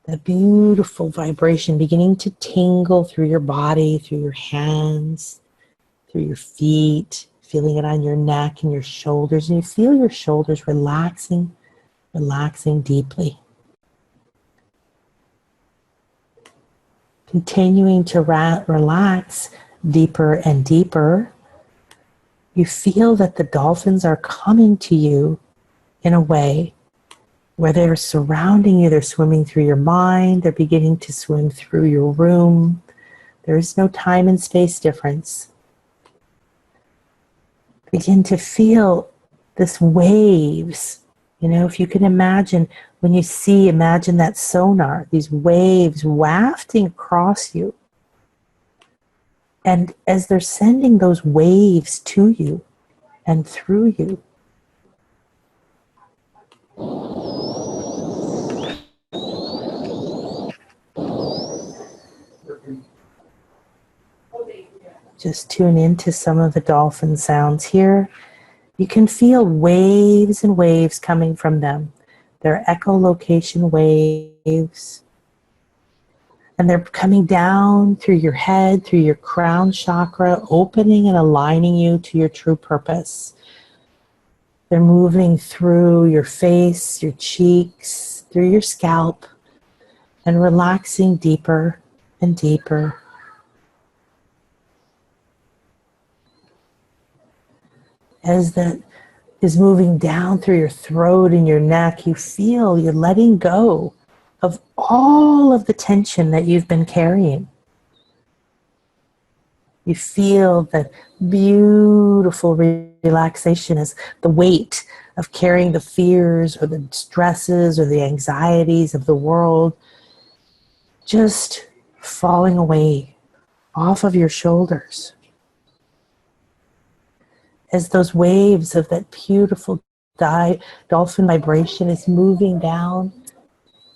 that beautiful vibration beginning to tingle through your body, through your hands, through your feet, feeling it on your neck and your shoulders, and you feel your shoulders relaxing, relaxing deeply. Continuing to relax deeper and deeper, you feel that the dolphins are coming to you in a way where they're surrounding you, they're swimming through your mind, they're beginning to swim through your room. There is no time and space difference. Begin to feel this waves. You know, if you can imagine, when you imagine that sonar, these waves wafting across you. And as they're sending those waves to you and through you, just tune into some of the dolphin sounds here. You can feel waves and waves coming from them. They're echolocation waves. And they're coming down through your head, through your crown chakra, opening and aligning you to your true purpose. They're moving through your face, your cheeks, through your scalp, and relaxing deeper and deeper. As that is moving down through your throat and your neck, you feel you're letting go of all of the tension that you've been carrying. You feel that beautiful relaxation as the weight of carrying the fears or the stresses or the anxieties of the world just falling away off of your shoulders. As those waves of that beautiful dolphin vibration is moving down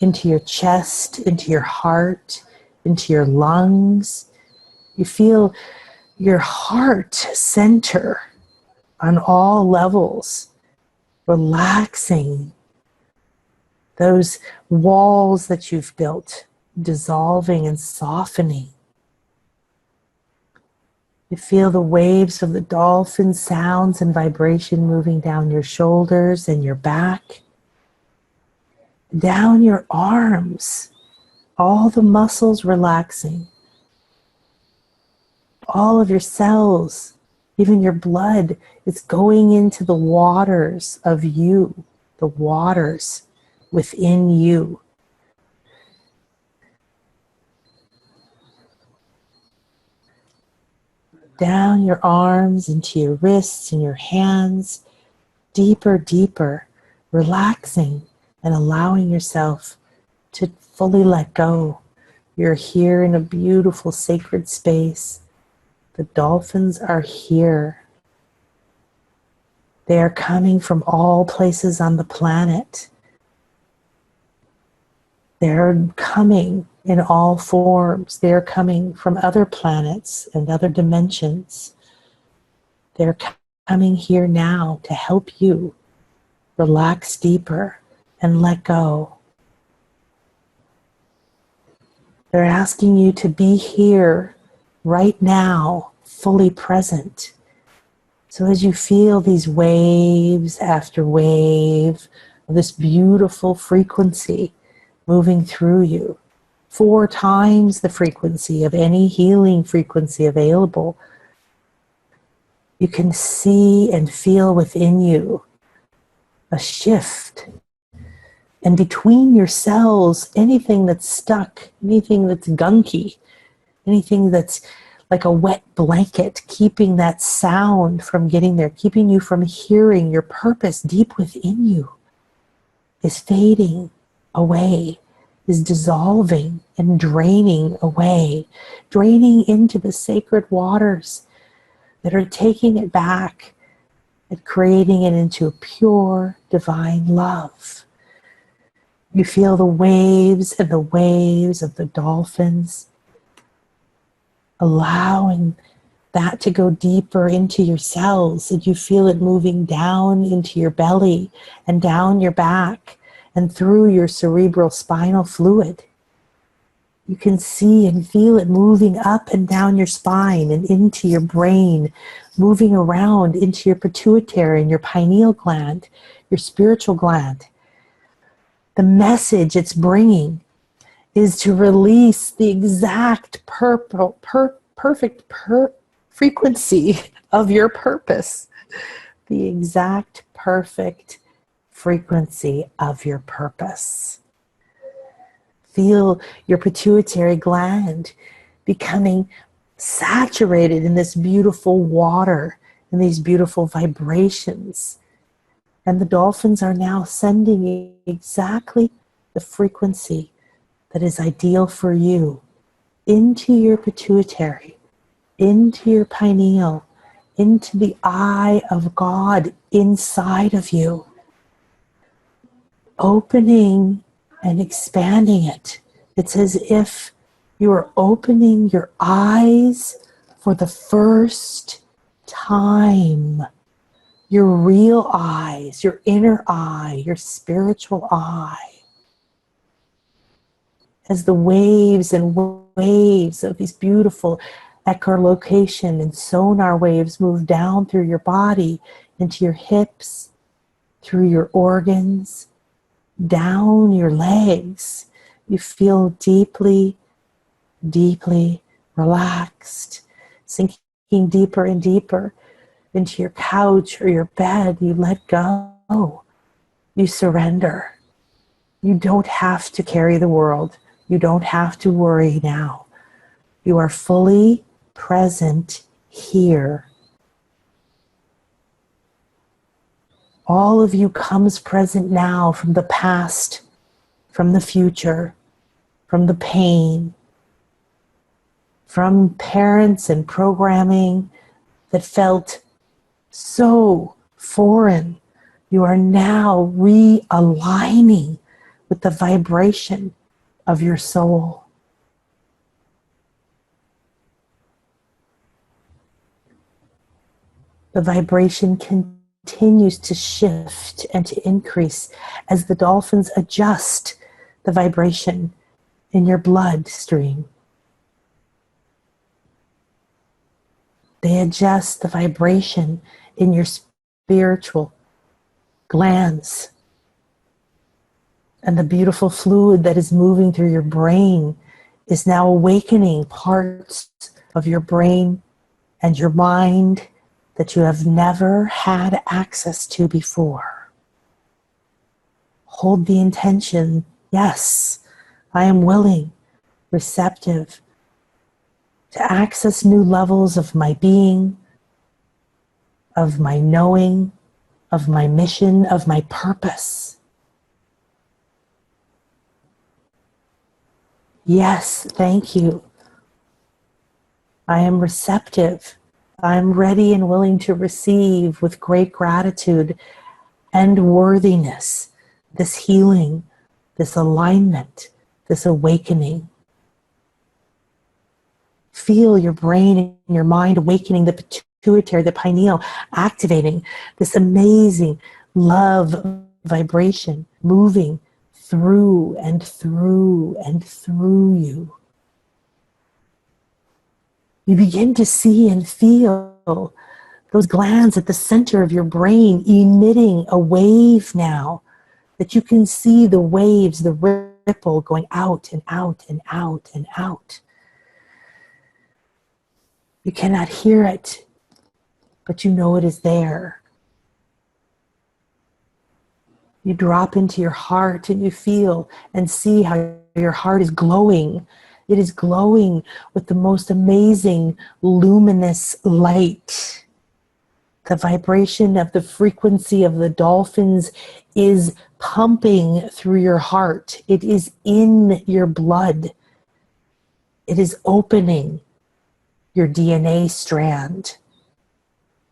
into your chest, into your heart, into your lungs, you feel your heart center on all levels, relaxing those walls that you've built, dissolving and softening. You feel the waves of the dolphin sounds and vibration moving down your shoulders and your back, down your arms, all the muscles relaxing, all of your cells, even your blood is going into the waters of you, the waters within you. Down your arms into your wrists and your hands, deeper, deeper, relaxing and allowing yourself to fully let go. You're here in a beautiful sacred space. The dolphins are here. They are coming from all places on the planet. They're coming in all forms. They're coming from other planets and other dimensions. They're coming here now to help you relax deeper and let go. They're asking you to be here right now, fully present. So as you feel these waves after wave of this beautiful frequency moving through you, 4 times the frequency of any healing frequency available, you can see and feel within you a shift. And between your cells, anything that's stuck, anything that's gunky, anything that's like a wet blanket, keeping that sound from getting there, keeping you from hearing your purpose deep within you, is fading away, is dissolving and draining away, draining into the sacred waters that are taking it back and creating it into a pure divine love. You feel the waves and the waves of the dolphins, allowing that to go deeper into your cells, and you feel it moving down into your belly and down your back and through your cerebral spinal fluid. You can see and feel it moving up and down your spine and into your brain, moving around into your pituitary and your pineal gland, your spiritual gland. The message it's bringing is to release the exact perfect frequency of your purpose. The exact perfect frequency of your purpose. Feel your pituitary gland becoming saturated in this beautiful water and these beautiful vibrations. And the dolphins are now sending exactly the frequency that is ideal for you into your pituitary, into your pineal, into the eye of God inside of you, opening and expanding it. It's as if you are opening your eyes for the first time. your real eyes, your inner eye, your spiritual eye, as the waves and waves of these beautiful echolocation and sonar waves move down through your body, into your hips, through your organs, down your legs. You feel deeply, deeply relaxed, sinking deeper and deeper into your couch or your bed. You let go. You surrender. You don't have to carry the world. You don't have to worry now. You are fully present here. All of you comes present now from the past, from the future, from the pain, from parents and programming that felt so foreign. You are now realigning with the vibration of your soul. The vibration continues to shift and to increase as the dolphins adjust the vibration in your bloodstream. They adjust the vibration in your spiritual glands. And the beautiful fluid that is moving through your brain is now awakening parts of your brain and your mind that you have never had access to before. Hold the intention, yes, I am willing, receptive to access new levels of my being, of my knowing, of my mission, of my purpose. Yes, thank you. I am receptive. I'm ready and willing to receive with great gratitude and worthiness this healing, this alignment, this awakening. Feel your brain and your mind awakening, the pituitary, the pineal, activating this amazing love vibration, moving through and through and through you. You begin to see and feel those glands at the center of your brain emitting a wave now, that you can see the waves, the ripple going out and out and out and out. You cannot hear it, but you know it is there. You drop into your heart and you feel and see how your heart is glowing. It is glowing with the most amazing luminous light. The vibration of the frequency of the dolphins is pumping through your heart. It is in your blood. It is opening your DNA strand.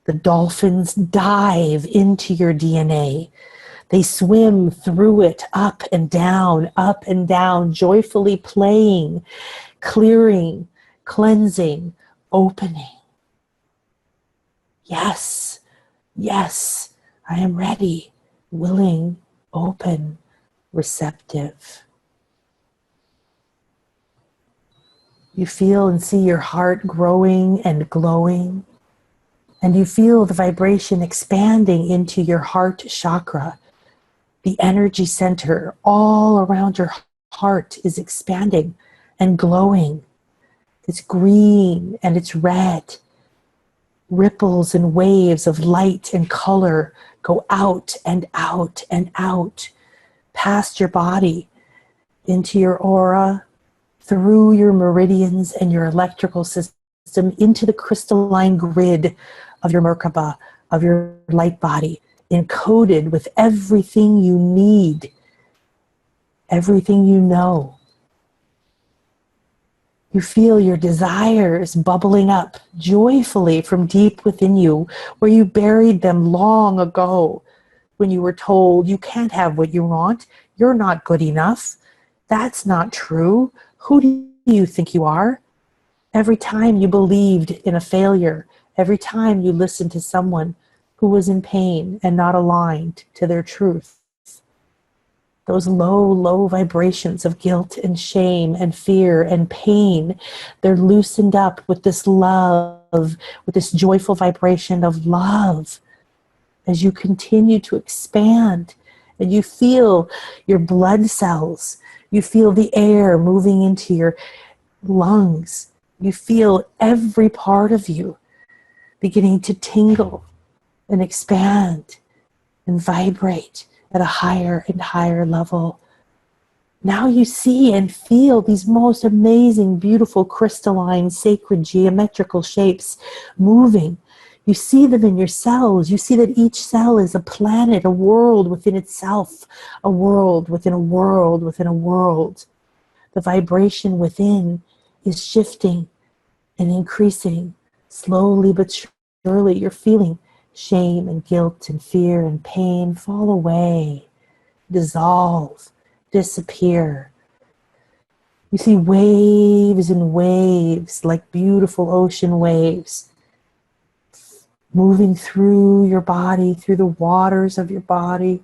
The dolphins dive into your DNA. They swim through it, up and down, joyfully playing, clearing, cleansing, opening. Yes, yes, I am ready, willing, open, receptive. You feel and see your heart growing and glowing, and you feel the vibration expanding into your heart chakra. The energy center all around your heart is expanding and glowing. It's green and it's red. Ripples and waves of light and color go out and out and out, past your body, into your aura, through your meridians and your electrical system, into the crystalline grid of your Merkaba, of your light body, encoded with everything you need, everything you know. You feel your desires bubbling up joyfully from deep within you, where you buried them long ago when you were told you can't have what you want, you're not good enough, that's not true, who do you think you are? Every time you believed in a failure, every time you listened to someone who was in pain and not aligned to their truth. Those low, low vibrations of guilt and shame and fear and pain, they're loosened up with this love, with this joyful vibration of love. As you continue to expand and you feel your blood cells, you feel the air moving into your lungs, you feel every part of you beginning to tingle and expand and vibrate at a higher and higher level. Now you see and feel these most amazing, beautiful, crystalline, sacred, geometrical shapes moving. You see them in your cells. You see that each cell is a planet, a world within itself, a world within a world within a world. The vibration within is shifting and increasing slowly but surely. You're feeling shame and guilt and fear and pain fall away, dissolve, disappear. You see waves and waves, like beautiful ocean waves, moving through your body, through the waters of your body,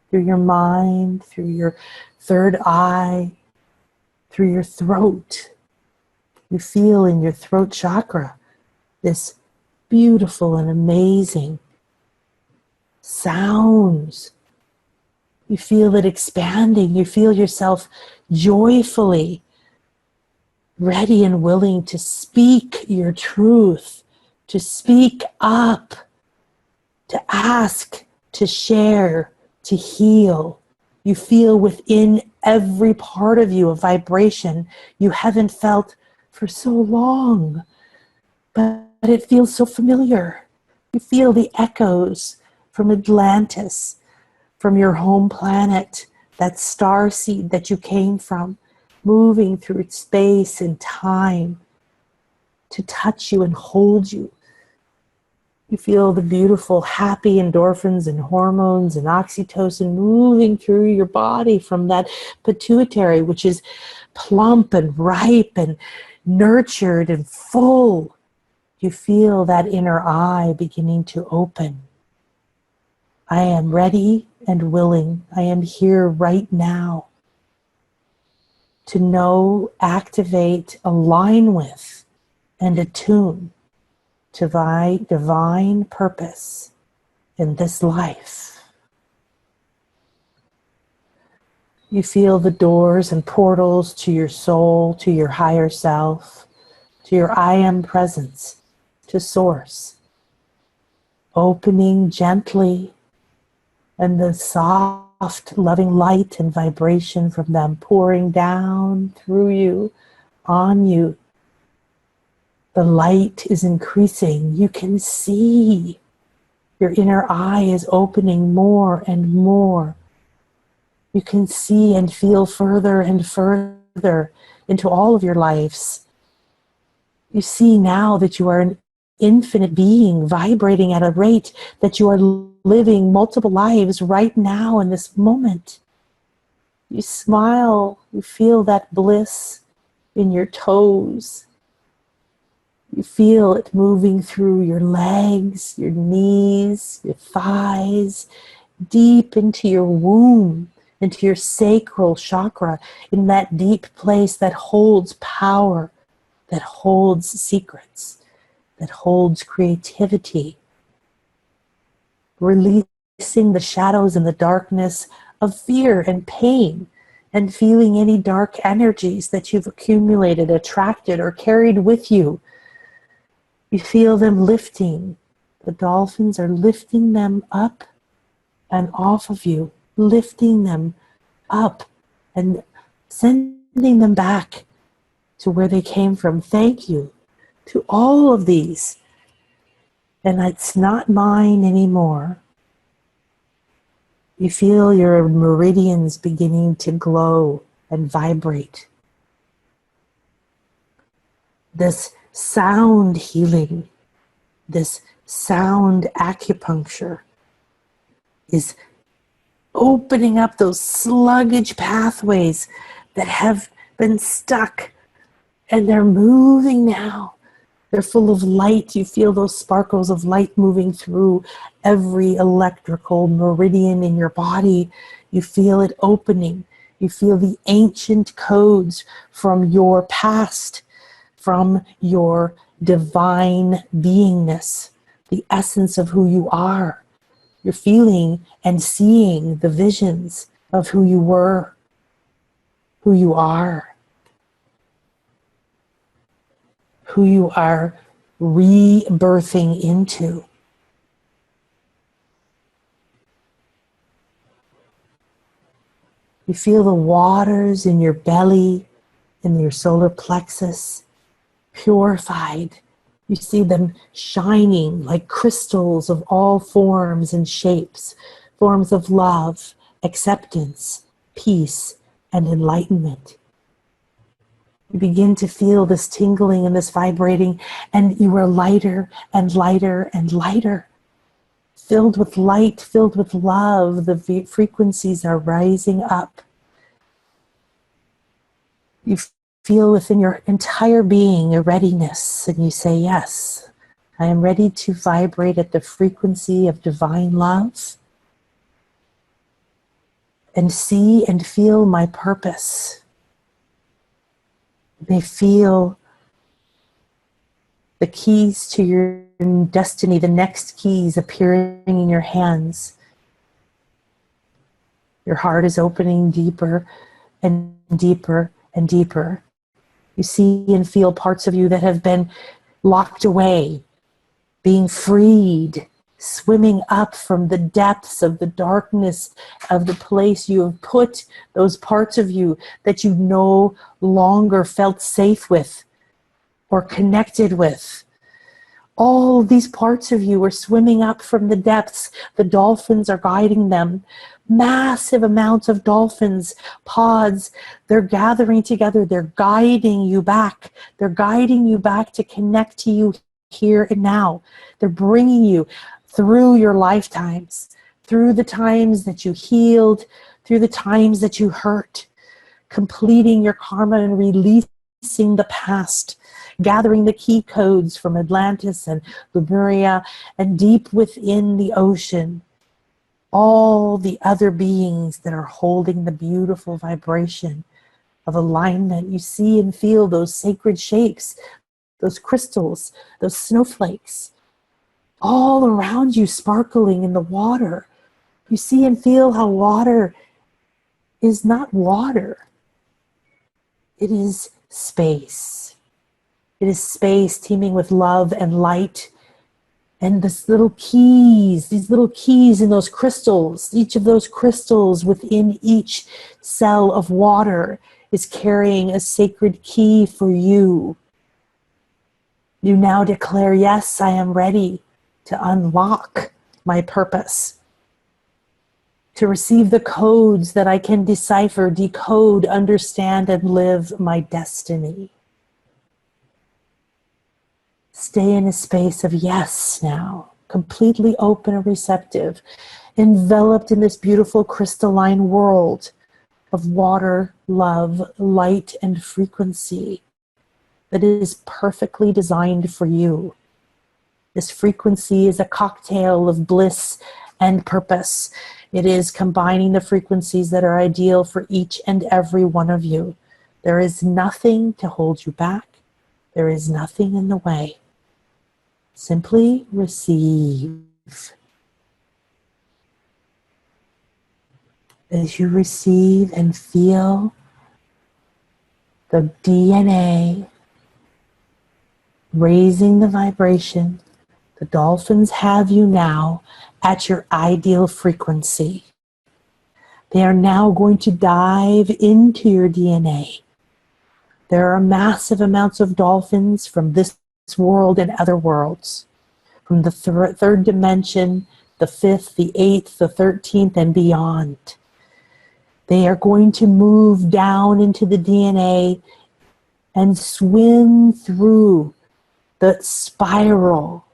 through your mind, through your third eye, through your throat. You feel in your throat chakra this beautiful and amazing sounds. You feel it expanding. You feel yourself joyfully ready and willing to speak your truth, to speak up, to ask, to share, to heal. You feel within every part of you a vibration you haven't felt for so long, but it feels so familiar. You feel the echoes from Atlantis, from your home planet, that star seed that you came from, moving through space and time to touch you and hold you. You feel the beautiful, happy endorphins and hormones and oxytocin moving through your body from that pituitary, which is plump and ripe and nurtured and full. You feel that inner eye beginning to open. I am ready and willing. I am here right now to know, activate, align with, and attune to thy divine purpose in this life. You feel the doors and portals to your soul, to your higher self, to your I am presence, to source, opening gently, and the soft, loving light and vibration from them pouring down through you, on you. The light is increasing. You can see. Your inner eye is opening more and more. You can see and feel further and further into all of your lives. You see now that you are an infinite being vibrating at a rate that you are living multiple lives right now in this moment. You smile. You feel that bliss in your toes. You feel it moving through your legs, your knees, your thighs, deep into your womb, into your sacral chakra, in that deep place that holds power, that holds secrets, that holds creativity. Releasing the shadows and the darkness of fear and pain, and feeling any dark energies that you've accumulated, attracted, or carried with you. You feel them lifting. The dolphins are lifting them up and off of you, lifting them up and sending them back to where they came from. Thank you to all of these. And it's not mine anymore. You feel your meridians beginning to glow and vibrate. This sound healing, this sound acupuncture is opening up those sluggish pathways that have been stuck, and they're moving now. They're full of light. You feel those sparkles of light moving through every electrical meridian in your body. You feel it opening. You feel the ancient codes from your past, from your divine beingness, the essence of who you are. You're feeling and seeing the visions of who you were, who you are, who you are rebirthing into. You feel the waters in your belly, in your solar plexus, purified. You see them shining like crystals of all forms and shapes, forms of love, acceptance, peace, and enlightenment. You begin to feel this tingling and this vibrating, and you are lighter and lighter and lighter. Filled with light, filled with love, the frequencies are rising up. You feel within your entire being a readiness, and you say, yes, I am ready to vibrate at the frequency of divine love and see and feel my purpose. You may feel the keys to your destiny, the next keys appearing in your hands. Your heart is opening deeper and deeper and deeper. You see and feel parts of you that have been locked away, being freed, swimming up from the depths of the darkness of the place you have put those parts of you that you no longer felt safe with or connected with. All these parts of you are swimming up from the depths. The dolphins are guiding them. Massive amounts of dolphins, pods, they're gathering together. They're guiding you back. They're guiding you back to connect to you here and now. They're bringing you through your lifetimes, through the times that you healed, through the times that you hurt, completing your karma and releasing the past, gathering the key codes from Atlantis and Lemuria and deep within the ocean, all the other beings that are holding the beautiful vibration of alignment. You see and feel those sacred shapes, those crystals, those snowflakes, all around you sparkling in the water. You see and feel how water is not water. It is space. It is space teeming with love and light. And these little keys in those crystals, each of those crystals within each cell of water is carrying a sacred key for you. You now declare, yes, I am ready to unlock my purpose, to receive the codes that I can decipher, decode, understand, and live my destiny. Stay in a space of yes now, completely open and receptive, enveloped in this beautiful crystalline world of water, love, light, and frequency that is perfectly designed for you. This frequency is a cocktail of bliss and purpose. It is combining the frequencies that are ideal for each and every one of you. There is nothing to hold you back. There is nothing in the way. Simply receive. As you receive and feel the DNA raising the vibration, the dolphins have you now at your ideal frequency. They are now going to dive into your DNA. There are massive amounts of dolphins from this world and other worlds, from the third dimension, the fifth, the eighth, the 13th, and beyond. They are going to move down into the DNA and swim through the spiral.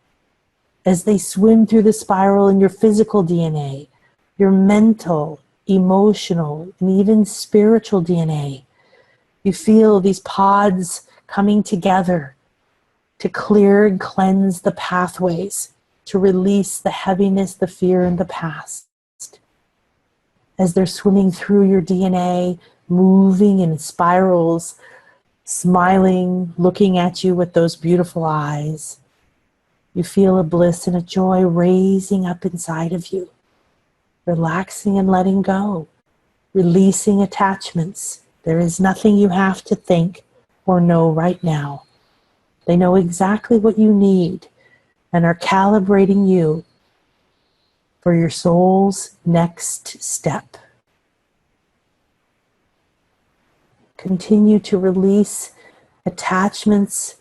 As they swim through the spiral in your physical DNA, your mental, emotional, and even spiritual DNA, you feel these pods coming together to clear and cleanse the pathways, to release the heaviness, the fear, and the past. As they're swimming through your DNA, moving in spirals, smiling, looking at you with those beautiful eyes, you feel a bliss and a joy raising up inside of you, relaxing and letting go, releasing attachments. There is nothing you have to think or know right now. They know exactly what you need and are calibrating you for your soul's next step. Continue to release attachments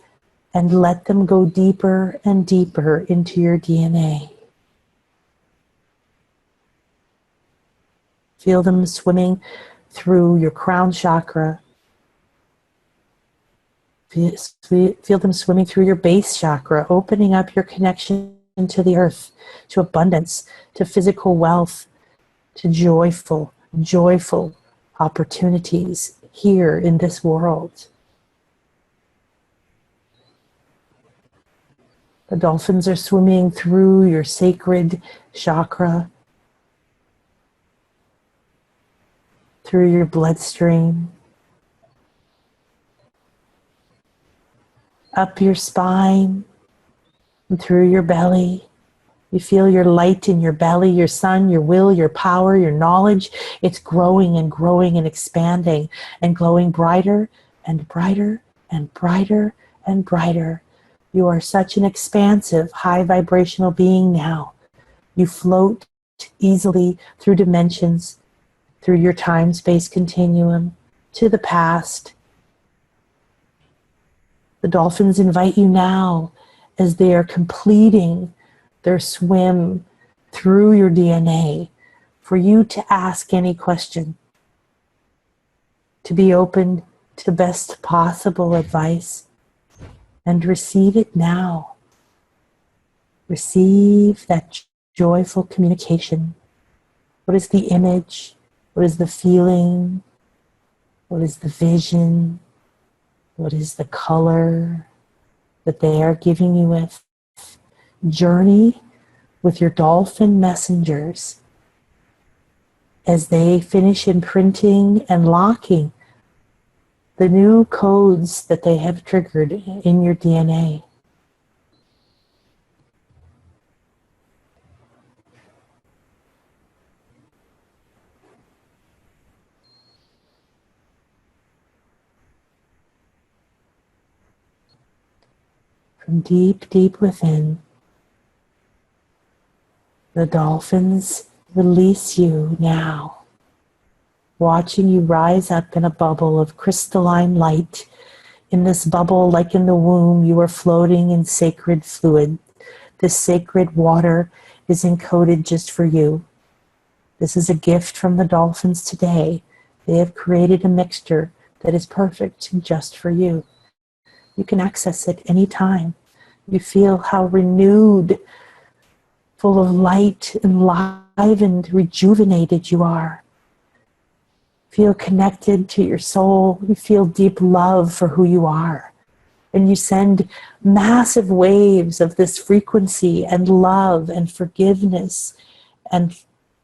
and let them go deeper and deeper into your DNA. Feel them swimming through your crown chakra. Feel them swimming through your base chakra, opening up your connection to the earth, to abundance, to physical wealth, to joyful opportunities here in this world. The dolphins are swimming through your sacred chakra, through your bloodstream, up your spine, and through your belly. You feel your light in your belly, your sun, your will, your power, your knowledge. It's growing and growing and expanding and glowing brighter and brighter and brighter and brighter. You are such an expansive, high vibrational being now. You float easily through dimensions, through your time-space continuum, to the past. The dolphins invite you now, as they are completing their swim through your DNA, for you to ask any question, to be open to the best possible advice, and receive it now. Receive that joyful communication. What is the image? What is the feeling? What is the vision? What is the color that they are giving you with? Journey with your dolphin messengers as they finish imprinting and locking the new codes that they have triggered in your DNA. From deep, deep within, the dolphins release you now, watching you rise up in a bubble of crystalline light. In this bubble, like in the womb, you are floating in sacred fluid. This sacred water is encoded just for you. This is a gift from the dolphins today. They have created a mixture that is perfect just for you. You can access it anytime. You feel how renewed, full of light, enlivened, rejuvenated you are. Feel connected to your soul. You feel deep love for who you are. And you send massive waves of this frequency and love and forgiveness and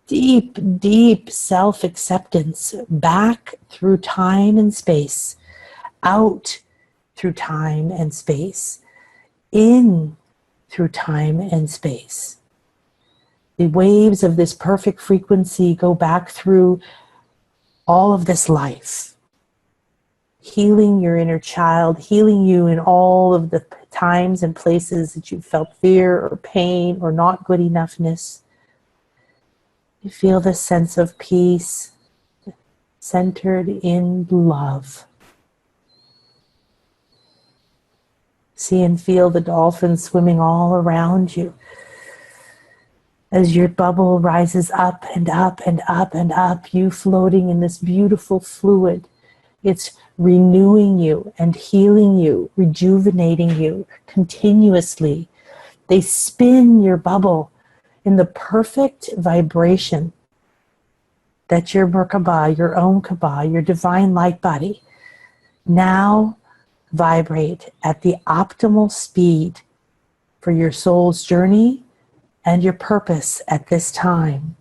deep, deep self-acceptance back through time and space, out through time and space, in through time and space. The waves of this perfect frequency go back through all of this life, healing your inner child, healing you in all of the times and places that you felt fear or pain or not good enoughness. You feel this sense of peace, centered in love. See and feel the dolphins swimming all around you as your bubble rises up and up and up and up, you floating in this beautiful fluid. It's renewing you and healing you, rejuvenating you continuously. They spin your bubble in the perfect vibration that your Merkaba, your own Kaba, your divine light body now vibrate at the optimal speed for your soul's journey and your purpose at this time.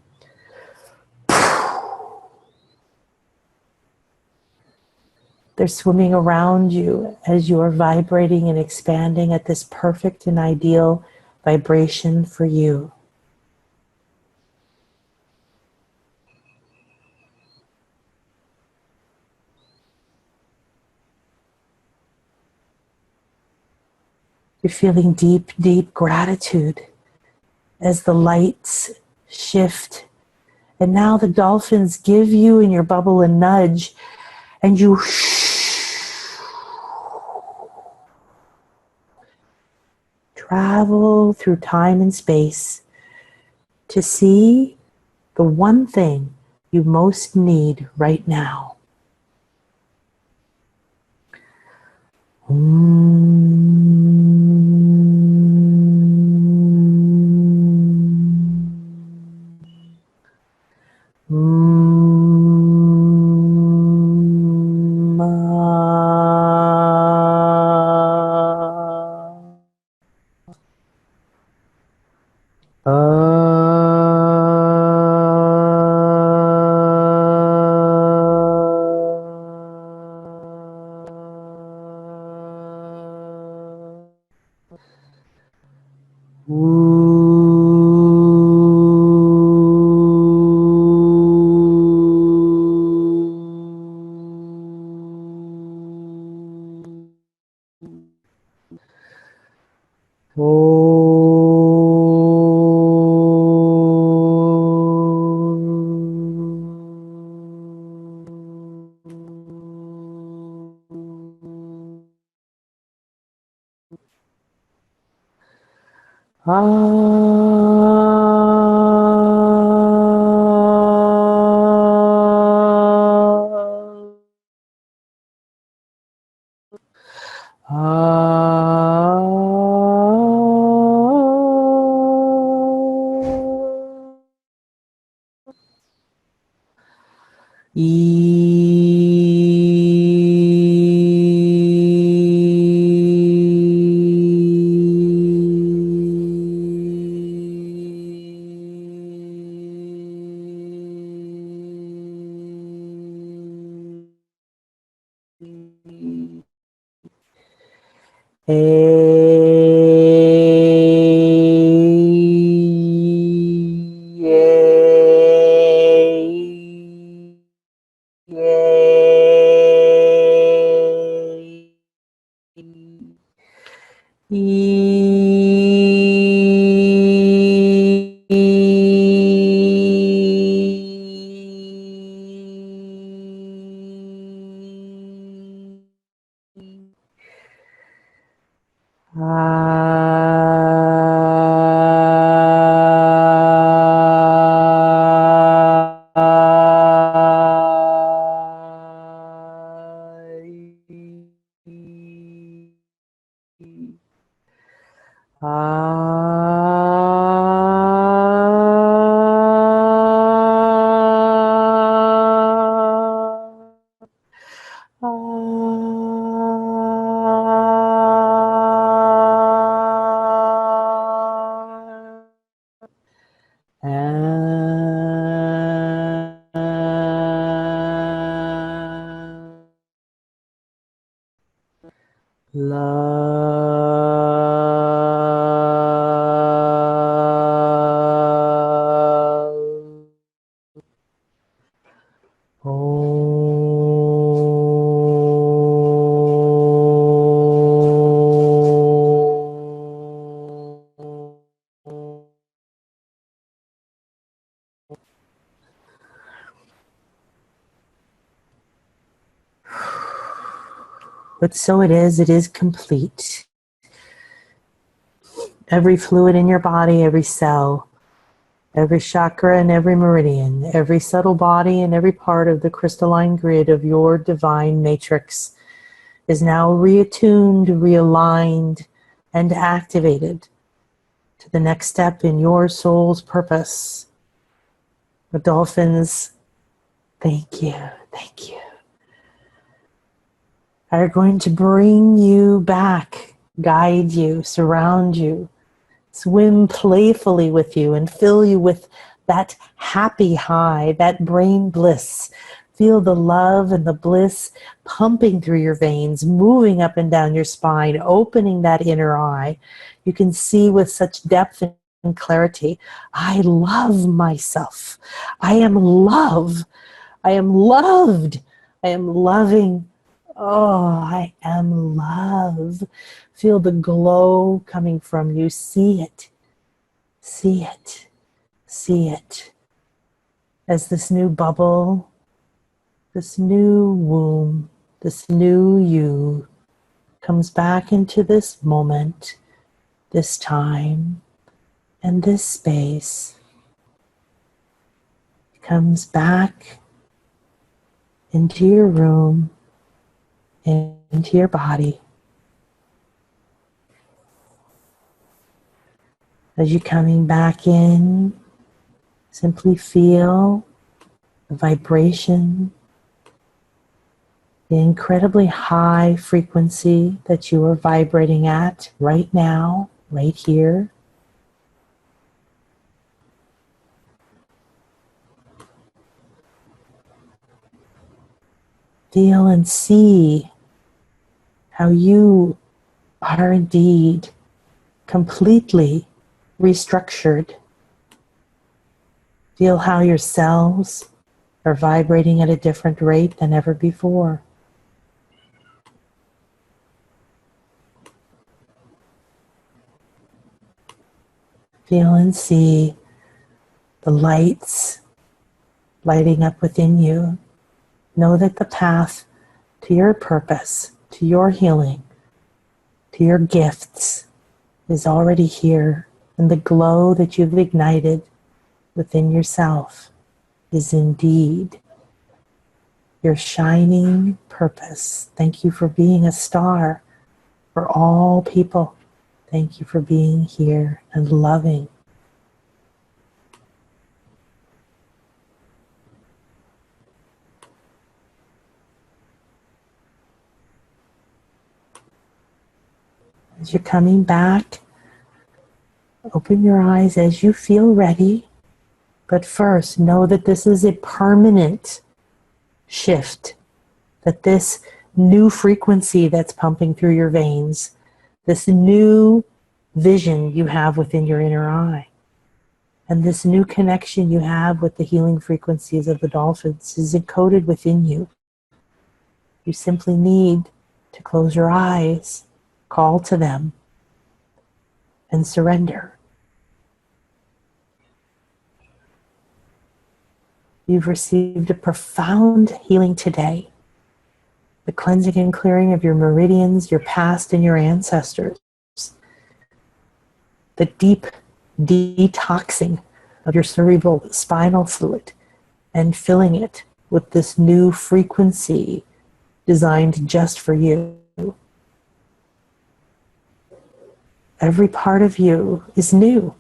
They're swimming around you as you are vibrating and expanding at this perfect and ideal vibration for you. You're feeling deep, deep gratitude as the lights shift. And now the dolphins give you and your bubble a nudge, and you travel through time and space to see the one thing you most need right now. But so it is complete. Every fluid in your body, every cell, every chakra and every meridian, every subtle body and every part of the crystalline grid of your divine matrix is now reattuned, realigned, and activated to the next step in your soul's purpose. The dolphins, thank you, thank you. are going to bring you back, guide you, surround you, swim playfully with you, and fill you with that happy high, that brain bliss. Feel the love and the bliss pumping through your veins, moving up and down your spine, opening that inner eye. You can see with such depth and clarity. I love myself. I am love. I am loved. I am loving. Oh, I am love. Feel the glow coming from you. See it. See it. See it. As this new bubble, this new womb, this new you comes back into this moment, this time, and this space. Comes back into your room, into your body. As you're coming back in, simply feel the vibration, the incredibly high frequency that you are vibrating at right now, right here. Feel and see how you are indeed completely restructured. Feel how your cells are vibrating at a different rate than ever before. Feel and see the lights lighting up within you. Know that the path to your purpose, to your healing, to your gifts is already here, and the glow that you've ignited within yourself is indeed your shining purpose. Thank you for being a star for all people. Thank you for being here and loving. As you're coming back, open your eyes as you feel ready. But first, know that this is a permanent shift. That this new frequency that's pumping through your veins, this new vision you have within your inner eye, and this new connection you have with the healing frequencies of the dolphins is encoded within you. You simply need to close your eyes, call to them, and surrender. You've received a profound healing today. The cleansing and clearing of your meridians, your past, and your ancestors. The deep detoxing of your cerebral spinal fluid and filling it with this new frequency designed just for you. Every part of you is new.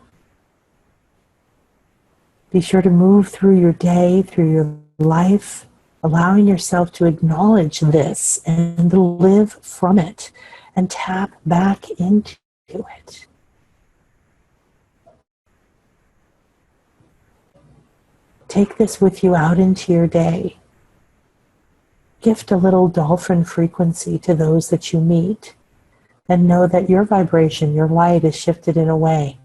Be sure to move through your day, through your life, allowing yourself to acknowledge this and live from it and tap back into it. Take this with you out into your day. Gift a little dolphin frequency to those that you meet, and know that your vibration, your light is shifted in a way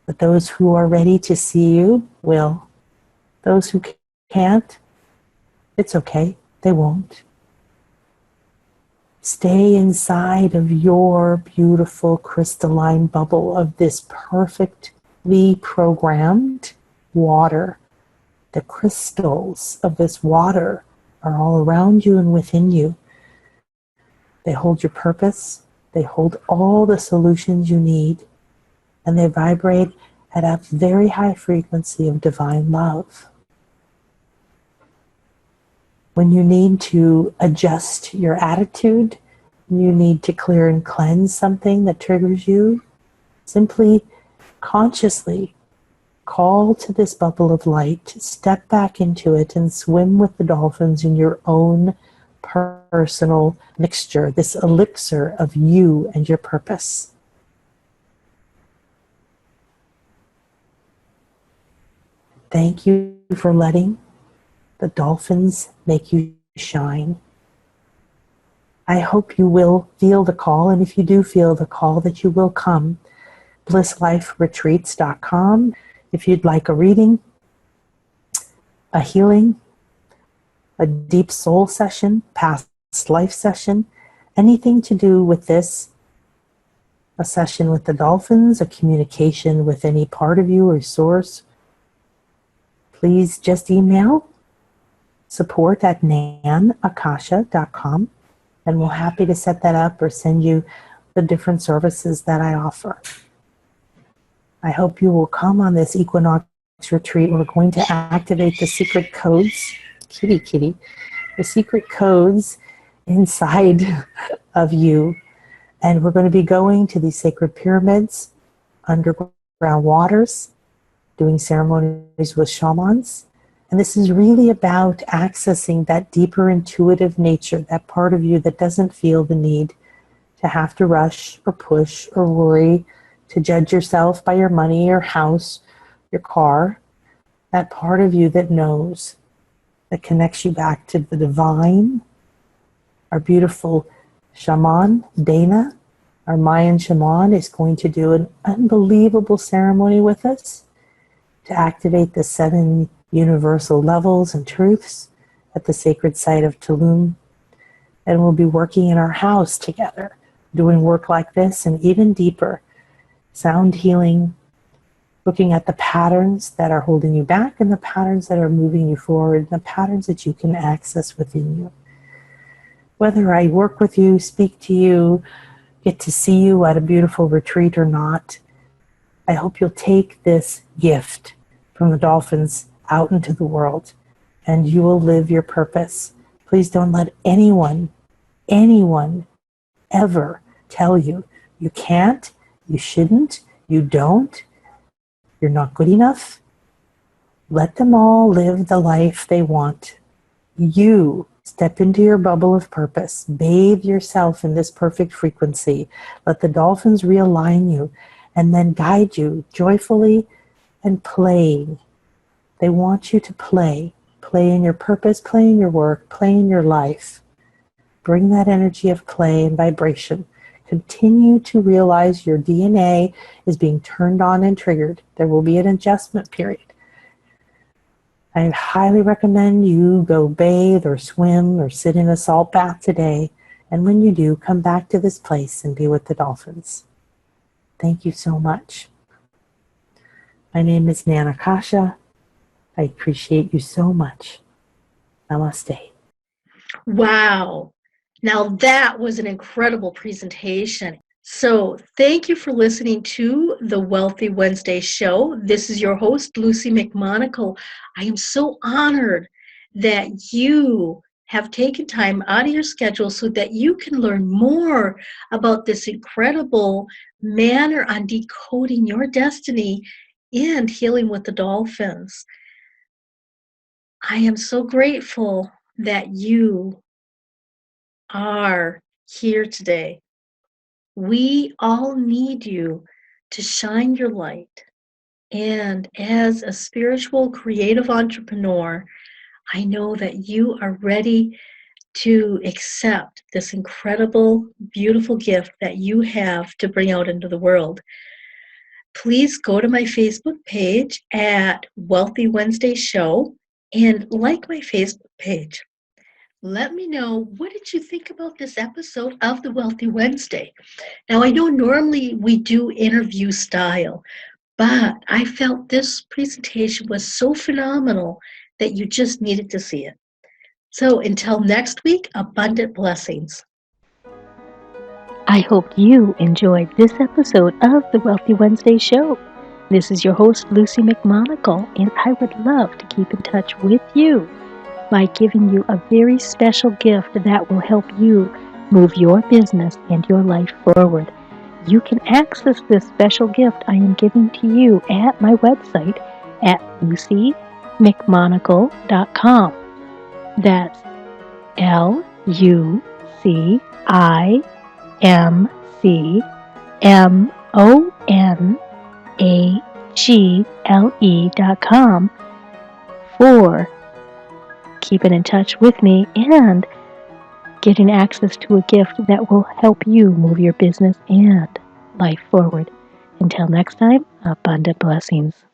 that those who are ready to see you will. Those who can't, it's okay, they won't. Stay inside of your beautiful crystalline bubble of this perfectly programmed water. The crystals of this water are all around you and within you. They hold your purpose, they hold all the solutions you need, and they vibrate at a very high frequency of divine love. When you need to adjust your attitude, you need to clear and cleanse something that triggers you, simply consciously call to this bubble of light, step back into it, and swim with the dolphins in your own personal mixture, this elixir of you and your purpose. Thank you for letting the dolphins make you shine. I hope you will feel the call, and if you do feel the call, that you will come. BlissLifeRetreats.com. If you'd like a reading, a healing, a deep soul session, past life session, anything to do with this, a session with the dolphins, a communication with any part of you or source, please just email support@nanakasha.com, and we're happy to set that up or send you the different services that I offer. I hope you will come on this equinox retreat. We're going to activate the secret codes, kitty, the secret codes inside of you. And we're going to be going to these sacred pyramids, underground waters, doing ceremonies with shamans. And this is really about accessing that deeper intuitive nature, that part of you that doesn't feel the need to have to rush or push or worry, to judge yourself by your money, your house, your car. That part of you that knows, that connects you back to the divine. Our beautiful shaman, Dana, our Mayan shaman, is going to do an unbelievable ceremony with us to activate the 7 universal levels and truths at the sacred site of Tulum. And we'll be working in our house together, doing work like this and even deeper. Sound healing, looking at the patterns that are holding you back and the patterns that are moving you forward, and the patterns that you can access within you. Whether I work with you, speak to you, get to see you at a beautiful retreat or not, I hope you'll take this gift from the dolphins out into the world, and you will live your purpose. Please don't let anyone ever tell you you can't, you shouldn't, you don't, you're not good enough. Let them all live the life they want. You step into your bubble of purpose. Bathe yourself in this perfect frequency. Let the dolphins realign you and then guide you joyfully and playing. They want you to play. Play in your purpose, play in your work, play in your life. Bring that energy of play and vibration. Continue to realize your DNA is being turned on and triggered. There will be an adjustment period. I highly recommend you go bathe or swim or sit in a salt bath today. And when you do, come back to this place and be with the dolphins. Thank you so much. My name is Nan Akasha. I appreciate you so much. Namaste. Wow. Now that was an incredible presentation. So thank you for listening to the Wealthy Wednesday show. This is your host, Luci McMonagle. I am so honored that you have taken time out of your schedule so that you can learn more about this incredible manner on decoding your destiny and healing with the dolphins. I am so grateful that you are here today. We all need you to shine your light. And as a spiritual creative entrepreneur, I know that you are ready to accept this incredible, beautiful gift that you have to bring out into the world. Please go to my Facebook page at Wealthy Wednesday Show and like my Facebook page. Let me know, what did you think about this episode of the Wealthy Wednesday? Now, I know normally we do interview style, but I felt this presentation was so phenomenal that you just needed to see it. So until next week, abundant blessings. I hope you enjoyed this episode of the Wealthy Wednesday Show. This is your host, Luci McMonagle, and I would love to keep in touch with you by giving you a very special gift that will help you move your business and your life forward. You can access this special gift I am giving to you at my website at lucimcmonagle.com. That's LuciMcMonagle.com. LuciMcMonagle.com for keeping in touch with me and getting access to a gift that will help you move your business and life forward. Until next time, abundant blessings.